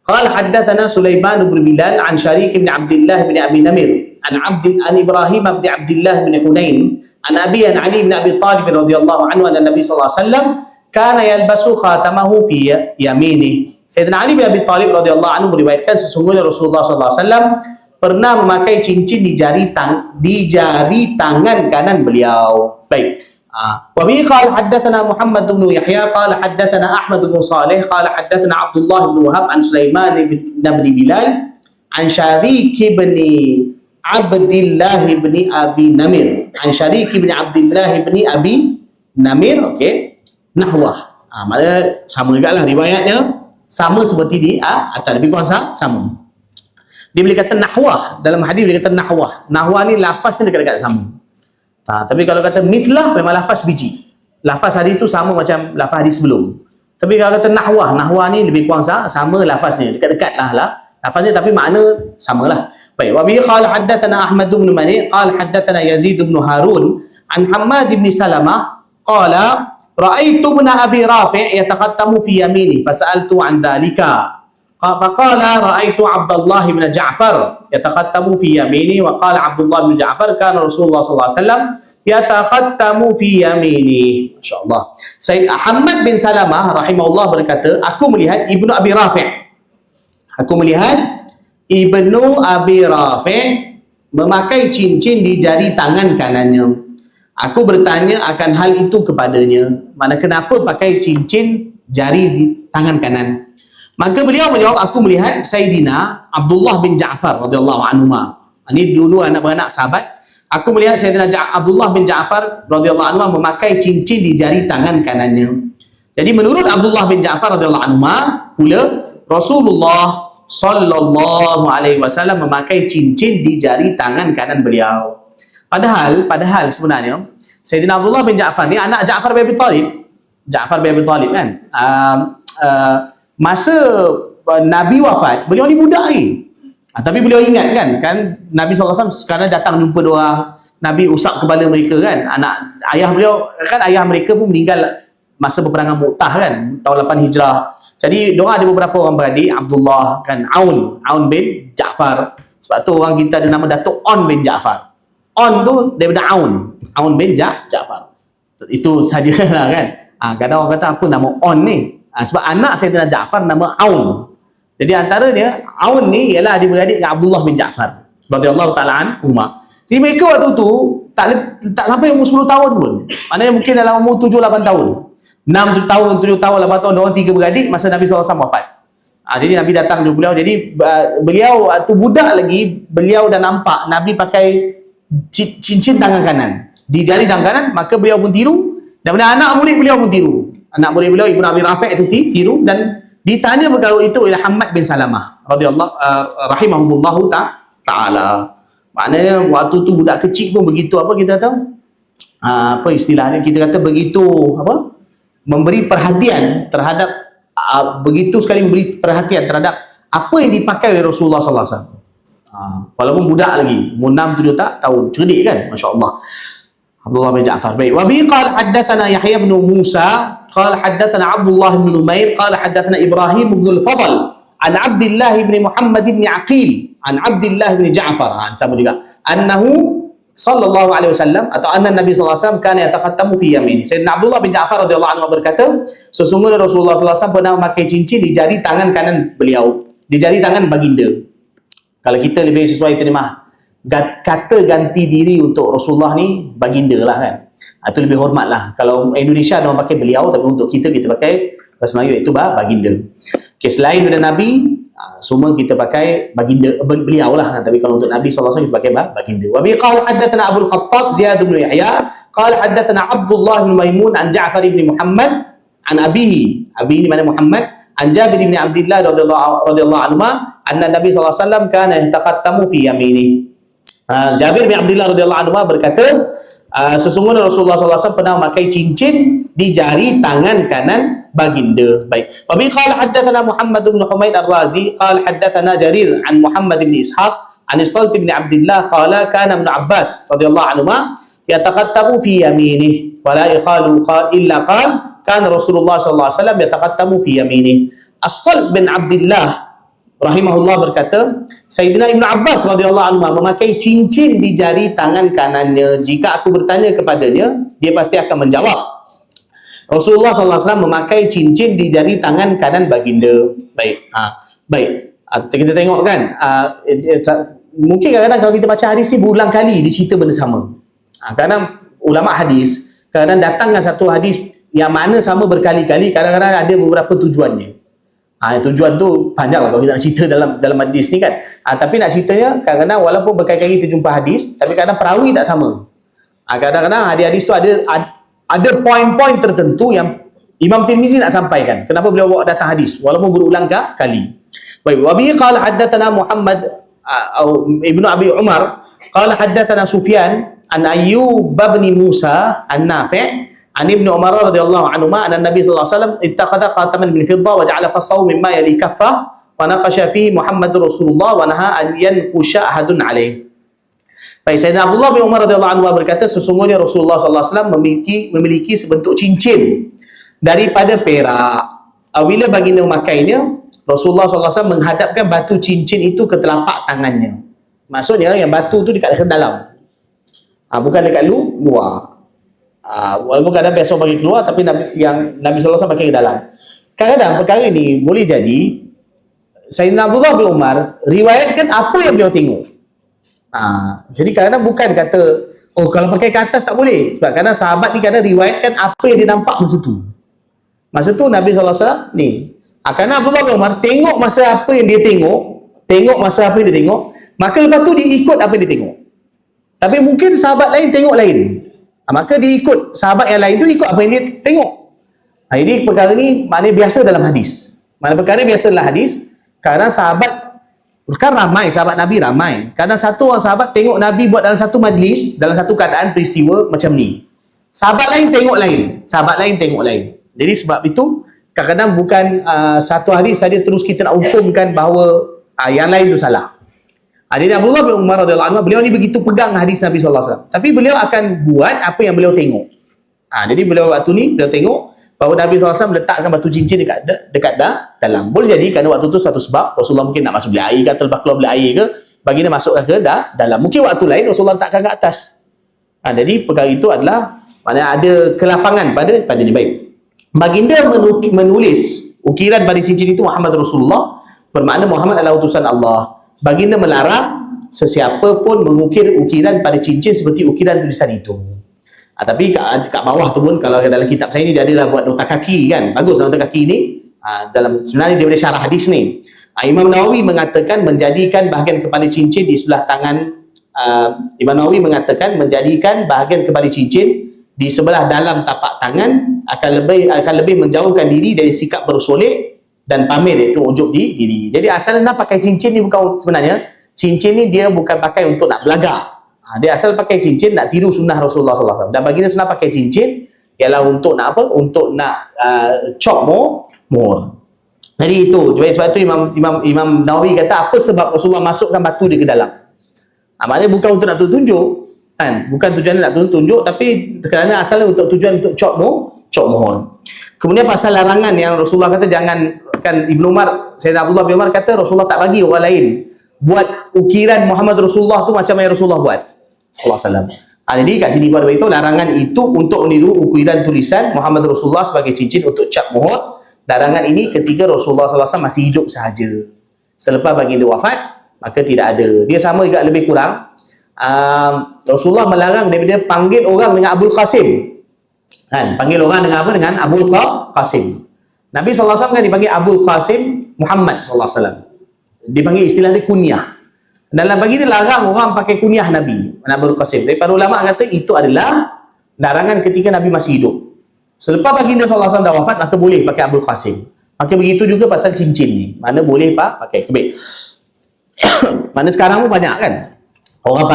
B: قال حدثنا سليمان بن بلال عن شريك بن عبد الله بن ابي نمر عن ابراهيم بن عبد الله بن حنين عن ابي عن علي بن ابي طالب رضي الله عنه ان النبي صلى الله عليه وسلم كان يلبس خاتمه في يمينه. Sayyidina Ali bin Abi Talib radhiyallahu anhu meriwayatkan sesungguhnya Rasulullah sallallahu alaihi wasallam pernah memakai cincin di jari tangan kanan beliau. Baik. وبه قال حدثنا محمد بن يحيى قال حدثنا احمد بن صالح قال حدثنا عبد الله بن وهب عن سليمان بن بلال عن شريك بن عبد الله بن ابي نمر عن شريك بن عبد الله بن ابي نمر. okey, nahwah. Maknanya sama jugalah riwayatnya, sama seperti di atas, lebih kurang sama. Dia boleh kata nahwah, dalam hadis boleh kata nahwah. Nahwah ni lafaznya dekat-dekat sama. Tapi kalau kata mithlah, memang lafaz biji. Lafaz hari tu sama macam lafaz hari sebelum. Tapi kalau kata nahwah ni lebih kurang sama lafaznya, dekat-dekat lah lafaznya, tapi makna samalah. Baik. Wa bihi qala haddatsana Ahmad bin Mani qala haddatsana Yazid bin Harun an Hammad bin Salamah qala ra'aitu ibn Abi Rafi' yatakhattamu fi yamini fasa'altu an dhalika. فقال رأيت عبد الله بن جعفر يتختم في يمينه وقال عبد الله بن جعفر كان رسول الله صلى الله عليه وسلم يتختم في يمينه. Masya-Allah. Said Ahmad bin Salamah rahimahullah berkata, aku melihat Ibnu Abi Rafi'. Ibnu Abi Rafi' memakai cincin di jari tangan kanannya. Aku bertanya akan hal itu kepadanya. Mana kenapa pakai cincin jari di tangan kanan? Maka beliau menjawab, aku melihat Sayyidina Abdullah bin Ja'far radhiyallahu anhu. Ini dulu anak beranak sahabat. Aku melihat Sayyidina Abdullah bin Ja'far radhiyallahu anhu memakai cincin di jari tangan kanannya. Jadi menurut Abdullah bin Ja'far radhiyallahu anhu pula, Rasulullah sallallahu alaihi wasallam memakai cincin di jari tangan kanan beliau. Padahal sebenarnya Sayyidina Abdullah bin Ja'far ni anak Ja'far bin Abi Talib. Ja'far bin Abi Talib kan. Masa Nabi wafat, beliau ni budak lagi. Tapi beliau ingat kan Nabi SAW sekarang datang jumpa diorang, Nabi usap kepala mereka kan. Ayah mereka pun meninggal masa peperangan Mu'tah kan, tahun 8 Hijrah. Jadi diorang ada beberapa orang beradik, Abdullah kan, Aun bin Ja'far. Sebab tu orang kita ada nama Datuk On bin Ja'far. On tu daripada Aun bin Ja'far. Itu sajalah kan. Kadang orang kata apa nama On ni? Sebab anak Sayyidina Ja'far nama Aun. Jadi antaranya Aun ni ialah adik-beradik dengan Abdullah bin Ja'far radhiyallahu ta'ala anhu. Jadi mereka waktu tu tak sampai umur 10 tahun pun. Maknanya mungkin dalam umur 7-8 tahun. 6 tahun, 7 tahun, 8 tahun, diorang 3 beradik masa Nabi SAW wafat. Jadi Nabi datang jumpa beliau. Jadi beliau waktu budak lagi, beliau dah nampak Nabi pakai cincin tangan kanan di jari tangan kanan, maka beliau pun tiru. Dan anak murid beliau pun tiru. Anak murid beliau Ibnu Abi Rafi' itu tiru, dan ditanya perkara itu oleh Hammad bin Salamah radhiyallahu rahimahullahu taala. Maknanya waktu tu budak kecil pun begitu, apa kita tahu? Apa istilahnya, kita kata begitu apa? Memberi perhatian terhadap begitu sekali memberi perhatian terhadap apa yang dipakai oleh Rasulullah sallallahu alaihi wasallam. Walaupun budak lagi, umur 6-7 tahun, cerdik kan, masya-Allah. Abdullah bin Ja'far. Baik. Wa bi qala haddatsana Yahya bin Musa qala haddatsana Abdullah bin Numair qala haddatsana Ibrahim bin Al-Fadl an Abdullah bin Muhammad bin Aqil an Abdullah bin Ja'far, sama juga, annahu sallallahu alaihi wasallam atau anna Nabi sallallahu alaihi wasallam kana yataqattamu fi yamini. Sayyidina Abdullah bin Ja'far radhiyallahu anhu berkata, sesungguhnya Rasulullah sallallahu alaihi wasallam pernah memakai cincin di jari tangan kanan beliau, di jari tangan baginda. Kalau kita lebih sesuai terjemah kata ganti diri untuk Rasulullah ni baginda lah kan. Itu lebih hormat lah. Kalau Indonesia ada orang pakai beliau, tapi untuk kita pakai bahasa Melayu itu baginda. Okay, selain daripada Nabi, semua kita pakai baginda, beliau lah. Tapi kalau untuk Nabi SAW kita pakai baginda. Wa bi qala haddatsana Abu al-Khattab Ziyad bin Yahya qala haddatsana Abdullah bin Maimun an Ja'far bin Muhammad an abihi. Abi ni mana Muhammad? An Jabir bin Abdullah radhiyallahu anhu anna Nabi sallallahu alaihi wasallam kana yataqattamu fi yaminihi. Jabir bin Abdullah radhiyallahu anhu berkata, sesungguhnya Rasulullah SAW pernah memakai cincin di jari tangan kanan baginda. Baik. Wa bi qala haddatsana Muhammad bin Humaid Ar-Razi qala haddatsana Jarir an Muhammad bin Ishaq an Salt bin Abdullah qala kana Ibn Abbas radhiyallahu anhuma yataqattamu fi yaminihi wa la yaqalu illa qala kana Rasulullah sallallahu alaihi wasallam yataqattamu fi yaminihi. As-Salt bin Abdullah rahimahullah berkata, Sayyidina Ibn Abbas radhiyallahu anhu memakai cincin di jari tangan kanannya. Jika aku bertanya kepadanya, dia pasti akan menjawab, Rasulullah SAW memakai cincin di jari tangan kanan baginda. Baik. Baik. Kita tengok kan, mungkin kadang-kadang kalau kita baca hadis ni berulang kali dicerita benda sama. Kadang ulama hadis kadang datangkan satu hadis yang makna sama berkali-kali, kadang-kadang ada beberapa tujuannya. Tujuan tu panjang lah kalau kita nak cerita dalam hadis ni kan. Tapi nak ceritanya kadang-kadang walaupun berkali-kali kita jumpa hadis, tapi kadang perawi tak sama. Kadang-kadang hadis tu ada poin-poin tertentu yang Imam Tirmizi nak sampaikan. Kenapa beliau bawa datang hadis walaupun berulang kali. Baik, wa bi qala haddatsana Muhammad Ibnu Abi Umar qala haddatsana Sufyan an Ayyub bin Musa an-Nafi' an Ibnu Umar radhiyallahu anhuma anna Nabi sallallahu alaihi wasallam ittakhadha khataman min fiddah wa ja'ala fassahu mimma yali kaffah wa naqasha fi Muhammadur Rasulullah wa naha an yanqusha ahadun alaih. Baik, Sayyidina Abdullah bin Umar radhiyallahu anhu berkata, sesungguhnya Rasulullah sallallahu alaihi wasallam memiliki sebentuk cincin daripada perak. Bila baginda memakainya, Rasulullah sallallahu alaihi wasallam menghadapkan batu cincin itu ke telapak tangannya. Maksudnya yang batu tu dekat dalam. Bukan dekat luar. Walaupun kadang biasa bagi keluar, tapi Nabi sallallahu alaihi wasallam pakai ke dalam. Kadang-kadang perkara ini boleh jadi Sayyidina Abdullah bin Umar riwayatkan apa yang beliau tengok. Jadi kadang-kadang bukan kata kalau pakai ke atas tak boleh, sebab kadang sahabat ni kadang riwayatkan apa yang dia nampak masa tu Nabi SAW ni kerana Abdullah bin Umar tengok masa apa yang dia tengok masa apa yang dia tengok, maka lepas tu dia ikut apa yang dia tengok. Tapi mungkin sahabat lain tengok lain, maka dia ikut sahabat yang lain tu ikut apa yang dia tengok. Jadi perkara ni maknanya biasa dalam hadis. Perkara biasa dalam hadis, kerana sahabat kan ramai, sahabat Nabi ramai. Kadang satu orang sahabat tengok Nabi buat dalam satu majlis, dalam satu keadaan peristiwa macam ni. Sahabat lain tengok lain. Jadi sebab itu kadang-kadang bukan satu hadis saja terus kita nak hukumkan bahawa yang lain tu salah. Jadi Abdullah bin Umar radhiyallahu anhu, beliau ni begitu pegang hadis Nabi sallallahu alaihi wasallam. Tapi beliau akan buat apa yang beliau tengok. Jadi beliau waktu ni beliau tengok bahawa Nabi SAW letakkan batu cincin dekat dalam. Boleh jadi kerana waktu tu satu sebab Rasulullah mungkin nak masuk bilik air ke, atau lepas keluar bilik air ke, baginda masukkan ke dalam. Mungkin waktu lain Rasulullah letakkan ke atas. Jadi perkara itu adalah maknanya ada kelapangan pada ni. Baik. Baginda menulis ukiran pada cincin itu Muhammad Rasulullah, bermakna Muhammad adalah utusan Allah. Baginda melarang sesiapa pun mengukir ukiran pada cincin seperti ukiran tulisan itu. Tapi kat bawah tu pun, kalau dalam kitab saya ni dia adalah buat nota kaki kan, bagus nota kaki ni. Dalam sebenarnya dia boleh syarah hadis ni. Imam Nawawi mengatakan menjadikan bahagian kepala cincin di sebelah tangan, Imam Nawawi mengatakan menjadikan bahagian kepala cincin di sebelah dalam tapak tangan akan lebih menjauhkan diri dari sikap bersolek dan pamer, iaitu ujub di diri. Jadi asalnya pakai cincin ni bukan, sebenarnya cincin ni dia bukan pakai untuk nak belagak. Dia asal pakai cincin nak tiru sunnah Rasulullah SAW. Dan baginda sunnah pakai cincin ialah untuk nak apa? Untuk nak chop more. Jadi itu. Sebab itu Imam Nawawi kata apa sebab Rasulullah masukkan batu dia ke dalam. Maknanya bukan untuk nak tunjuk, kan? Bukan tujuan nak tunjuk, tapi kerana asalnya untuk tujuan untuk chop more. Kemudian pasal larangan yang Rasulullah kata jangan, kan Ibnu Umar, Sayyidina Abdullah bin Umar kata Rasulullah tak bagi orang lain buat ukiran Muhammad Rasulullah tu macam yang Rasulullah buat sallallahu alaihi wasallam. Jadi kat sini pada itu larangan itu untuk meniru ukiran tulisan Muhammad Rasulullah sebagai cincin untuk cap mohon. Larangan ini ketika Rasulullah sallallahu alaihi wasallam masih hidup sahaja. Selepas baginda wafat maka tidak ada. Dia sama juga lebih kurang. Rasulullah melarang daripada panggil orang dengan Abul Qasim. Kan, panggil orang dengan apa? Dengan Abul Qasim. Nabi sallallahu alaihi wasallam kan dipanggil Abul Qasim Muhammad sallallahu alaihi wasallam. Dipanggil istilah dia kunyah. Dalam bagi dia larang orang pakai kunyah Nabi, Abul Qasim. Tapi para ulama kata itu adalah larangan ketika Nabi masih hidup. Selepas baginda sallallahu alaihi wasallam dah wafat maka boleh pakai Abul Qasim. Maka begitu juga pasal cincin ni. Mana boleh pakai kebik. Mana sekarang pun banyak kan. Orang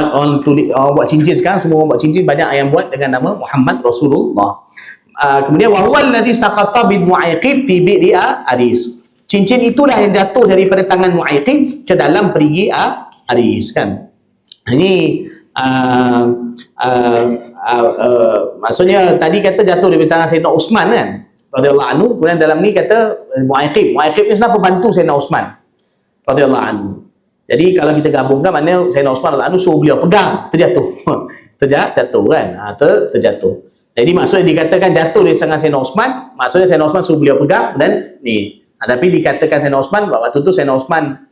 B: buat cincin sekarang, semua orang buat cincin, banyak yang buat dengan nama Muhammad Rasulullah. Kemudian wahwal ladzi saqata bin Mu'aiqib fi bi'ri Aris. Cincin itulah yang jatuh daripada tangan Mu'aiqib ke dalam perigi Aris, kan. Ini maksudnya tadi kata jatuh daripada tangan Sayyidina Uthman kan, radhiyallahu anhu. Kemudian dalam ni kata Mu'aiqib ni sebenarnya pembantu Sayyidina Uthman radhiyallahu anhu. Jadi kalau kita gabungkan, maknanya Sayyidina Uthman radhiyallahu anhu suruh beliau pegang, terjatuh. terjatuh kan, terjatuh. Jadi maksudnya dikatakan jatuh dari tangan Sayyidina Uthman, maksudnya Sayyidina Uthman suruh beliau pegang dan ni. Tapi dikatakan Sayyidina Uthman, waktu tu Sayyidina Uthman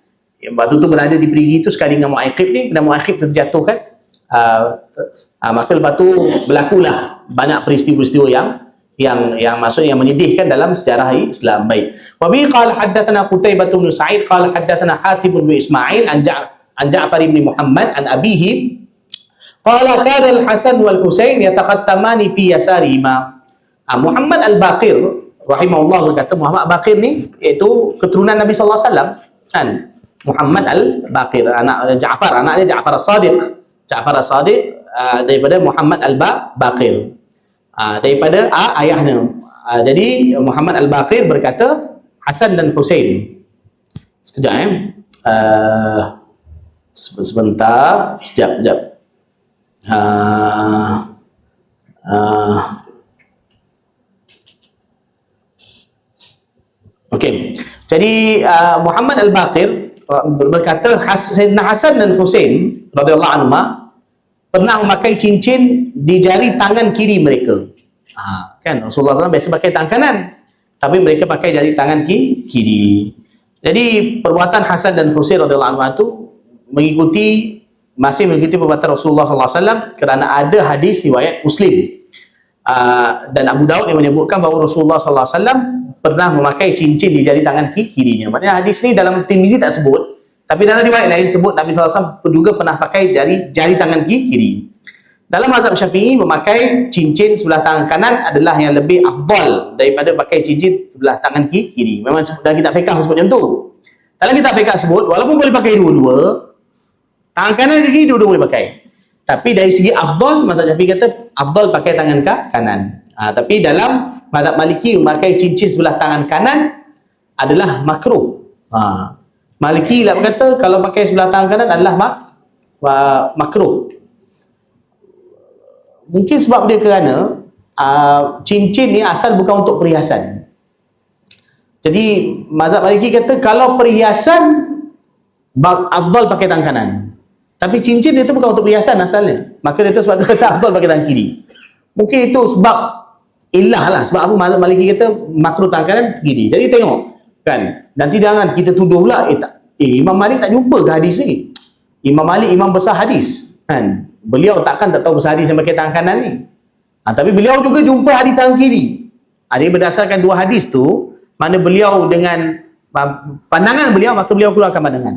B: waktu tu berada di perigi itu sekali dengan Mu'aiqib ni, dan Mu'aiqib terjatuh kan. Maka lepas tu berlakulah banyak peristiwa-peristiwa yang maksudnya yang menyedihkan dalam sejarah Islam. Baik. Wa bi qala haddatsana Qutaibah bin Sa'id qala haddatsana Hatib bin Ismail an Ja'far bin Muhammad an abihi qala kana al-Hasan wal Husain yataqattamani fi yasarihima. Muhammad al-Baqir rahimahullah berkata, Muhammad al-Baqir ni iaitu keturunan Nabi sallallahu alaihi wasallam kan. Muhammad al-Baqir, anak Ja'far, anaknya Ja'far as-Sadiq. Ja'far as-Sadiq daripada Muhammad al-Baqir. Daripada ayahnya. Jadi Muhammad al-Baqir berkata Hasan dan Husain. Sekejap sebentar, sekejap. Okey. Jadi Muhammad al-Baqir berkata Sayyidina Hasan dan Husain radhiyallahu anhuma pernah memakai cincin di jari tangan kiri mereka. Kan Rasulullah SAW biasa pakai tangan kanan, tapi mereka pakai jari tangan kiri. Jadi perbuatan Hasan dan Husain radhiyallahu anhu itu masih mengikuti perbuatan Rasulullah SAW, kerana ada hadis riwayat Muslim dan Abu Daud yang menyebutkan bahawa Rasulullah SAW pernah memakai cincin di jari tangan kirinya. Maknanya hadis ni dalam Tirmizi tak sebut, tapi dalam riwayat lain sebut Nabi SAW juga pernah pakai jari tangan kiri. Dalam mazhab Syafi'i, memakai cincin sebelah tangan kanan adalah yang lebih afdal daripada pakai cincin sebelah tangan kiri. Memang dalam kitab fiqh sebut macam tu. Dalam kitab fiqh sebut walaupun boleh pakai dua-dua, tangan kanan dan kiri dua-dua boleh pakai. Tapi dari segi afdal, mazhab Syafi'i kata afdal pakai tangan kanan. Tapi dalam mazhab Maliki, memakai cincin sebelah tangan kanan adalah makruh. Maliki lah berkata kalau pakai sebelah tangan kanan adalah makruh. Mungkin sebab dia kerana cincin ni asal bukan untuk perhiasan. Jadi mazhab Maliki kata kalau perhiasan afdal pakai tangan kanan. Tapi cincin dia tu bukan untuk perhiasan asalnya. Maka dia tu sebab tu kata afdal pakai tangan kiri. Mungkin itu sebab ilah lah. Sebab apa mazhab Maliki kata makruh tangan kanan kiri. Jadi tengok kan, nanti jangan kita tuduh pula Imam Malik tak jumpa ke hadis ni. Imam Malik imam besar hadis kan, beliau takkan tak tahu besar hadis yang pakai tangan kanan ni. Tapi beliau juga jumpa hadis tangan kiri. Dia berdasarkan dua hadis tu, mana beliau dengan pandangan beliau, maka beliau keluarkan pandangan.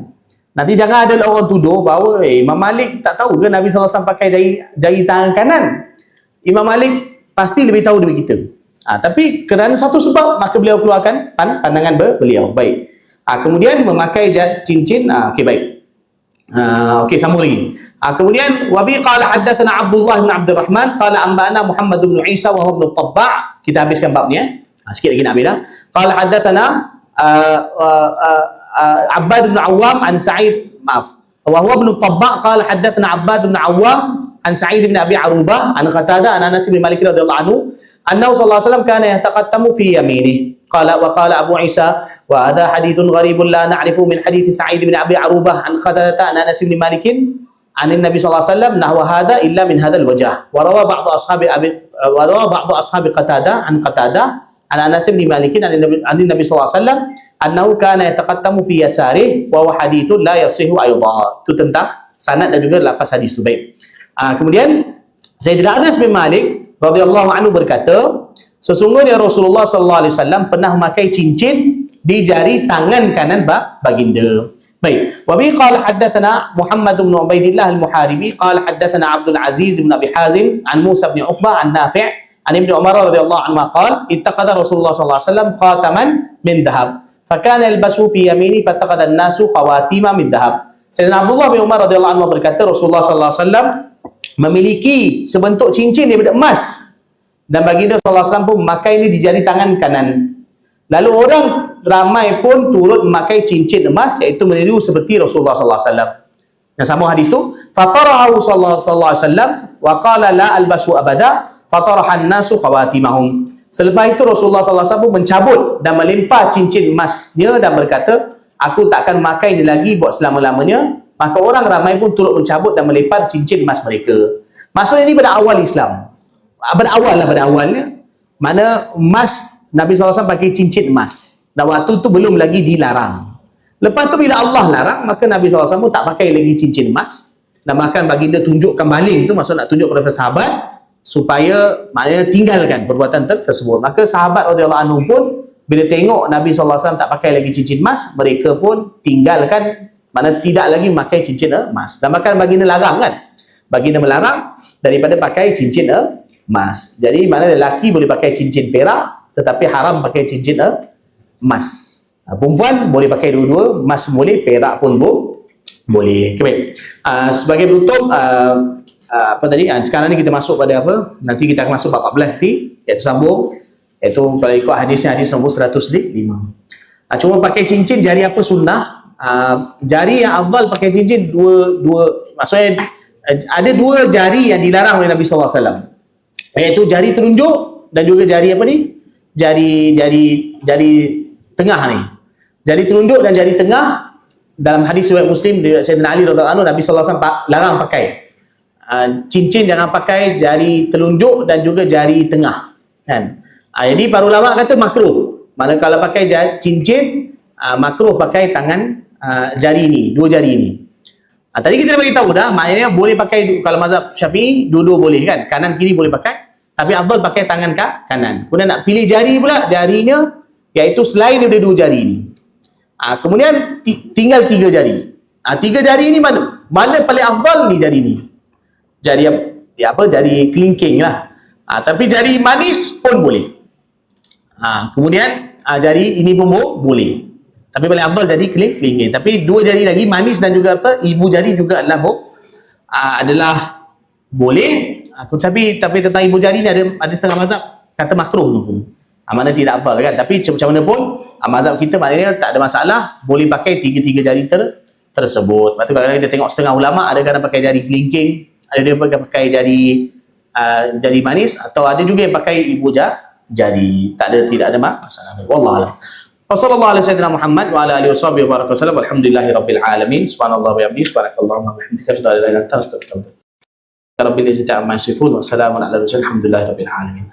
B: Nanti jangan ada orang tuduh bahawa Imam Malik tak tahu ke Nabi SAW pakai jari tangan kanan. Imam Malik pasti lebih tahu daripada kita. Tapi kerana satu sebab, maka beliau keluarkan pandangan beliau. Baik. Kemudian memakai cincin. Okey, baik. Okey, sambung lagi. Kemudian wabi qala haddatsana Abdullah bin Abdul Rahman qala anba'ana Muhammad bin Isa wa huwa ibn Tabba'. Kita habiskan bab ni sikit lagi nak habis dah. Qala haddatsana Abbad bin Awam an Sa'id, maaf. Wa huwa ibn Tabba' qala haddatsana Abbad bin Awam an Sa'id bin Abi Arubah an Qatadah an Anas bin Malik radhiyallahu anhu annahu sallallahu alaihi wasallam kana yataqattamu fi yaminihi. وقال أبو عيسى وهذا حديث غريب لا نعرفه من حديث سعيد بن أبي عروبة عن قتادة عن أنس بن مالك عن النبي صلى الله عليه وسلم نحو هذا إلا من هذا الوجه. وروى بعض أصحاب قتادة عن قتادة عن أنس بن مالك عن النبي صلى الله عليه وسلم أنه كان يتقدم في يساره وهو حديث لا يصح أيضا. Itu tentang sanad dan juga lafaz hadis itu. Baik. Kemudian Sayyidina Anas bin Malik radhiyallahu anhu berkata, sesungguhnya Rasulullah sallallahu alaihi wasallam pernah memakai cincin di jari tangan kanan baginda. Baik. Wa bi qala haddatsana Muhammad bin Ubaidillah al-Muharibi qala haddatsana Abdul Aziz bin Abi Hazim an Musa bin Uqbah an Nafi' an Ibnu Umar radhiyallahu anhu qala ittaqada Rasulullah sallallahu alaihi wasallam khataman min dhahab fakana yalbasu fi yamini fattaqada an-nasu khawatima min dhahab. Sayyidina Abdullah bin Umar radhiyallahu anhu berkata Rasulullah sallallahu alaihi wasallam memiliki sebentuk cincin daripada emas dan baginda sallallahu alaihi wasallam pun memakai ini di jari tangan kanan. Lalu orang ramai pun turut memakai cincin emas iaitu meniru seperti Rasulullah sallallahu alaihi wasallam. Yang sama hadis tu, fatarahu sallallahu alaihi wasallam wa qala la albasu abada fataraha an-nasu khawatimahum. Selepas itu Rasulullah sallallahu alaihi wasallam pun mencabut dan melempar cincin emasnya dan berkata, aku tak akan memakai ini lagi buat selama-lamanya. Maka orang ramai pun turut mencabut dan melempar cincin emas mereka. Maksudnya ini pada awal Islam. Pada awalnya mana emas Nabi SAW pakai cincin emas dan waktu tu belum lagi dilarang. Lepas tu bila Allah larang maka Nabi SAW pun tak pakai lagi cincin emas dan bahkan baginda tunjukkan balik itu, maksud nak tunjuk kepada sahabat supaya maknanya tinggalkan perbuatan tersebut. Maka sahabat radhiyallahu anhu pun bila tengok Nabi SAW tak pakai lagi cincin emas, mereka pun tinggalkan, mana tidak lagi memakai cincin emas. Dan bahkan baginda larang kan, baginda melarang daripada pakai cincin emas. Jadi mana lelaki boleh pakai cincin perak tetapi haram pakai cincin emas. Perempuan boleh pakai dua-dua, emas boleh, perak pun boleh. Okay, sebagai penutup, apa tadi? Sekarang ni kita masuk pada apa? Nanti kita akan masuk bab 14 nanti, iaitu sambung, iaitu kalau ikut hadisnya hadis nombor 105. Cuma pakai cincin jari apa sunnah? Jari yang afdal pakai cincin dua, maksudnya ada dua jari yang dilarang oleh Nabi sallallahu alaihi wasallam, iaitu jari telunjuk dan juga jari apa ni? Jari tengah ni. Jari telunjuk dan jari tengah dalam hadis riwayat Muslim dari Sayyidina Ali radhiyallahu anhu, Nabi sallallahu alaihi wasallam larang pakai. Cincin jangan pakai jari telunjuk dan juga jari tengah. Kan? Jadi para ulama kata makruh. Manakala pakai cincin makruh pakai tangan jari ini, dua jari ini. Tadi kita dah bagi tahu dah, maknanya boleh pakai kalau mazhab Syafi'i dua-dua boleh kan, kanan kiri boleh pakai. Tapi afdal pakai tangan kanan. Kemudian nak pilih jari pula, jarinya iaitu selain daripada dua jari ini. Kemudian tinggal tiga jari. Tiga jari ini mana paling afdal ni jari ni. Jari apa? Jari kelingking lah. Tapi jari manis pun boleh. Kemudian jari ini pun boleh. Tapi paling afdal jari kelingking. Tapi dua jari lagi manis dan juga apa? Ibu jari juga adalah boleh. Tapi tentang ibu jari ni ada setengah mazhab kata makruh juga. Mana tidak afdal kan. Tapi macam mana pun mazhab kita maknanya tak ada masalah, boleh pakai tiga-tiga jari tersebut. Lepas tu kadang-kadang kita tengok setengah ulama ada kadang pakai jari kelingking, ada dia pakai jari manis, atau ada juga yang pakai ibu jari. Tidak ada masalah. Wallahu a'lam. Wassallallahu ala sayyidina Muhammad wa ala alihi washabihi wa baraka wasallam. Alhamdulillahirabbil alamin. Subhanallah wa bihamdihi, subhanakallahumma wa bihamdika, asyhadu an la ilaha illa anta, astaghfiruka wa atubu ilaik. Rabbil izzati amma yasifun wa salamun ala al mursalin. Alhamdulillahirabbil alamin.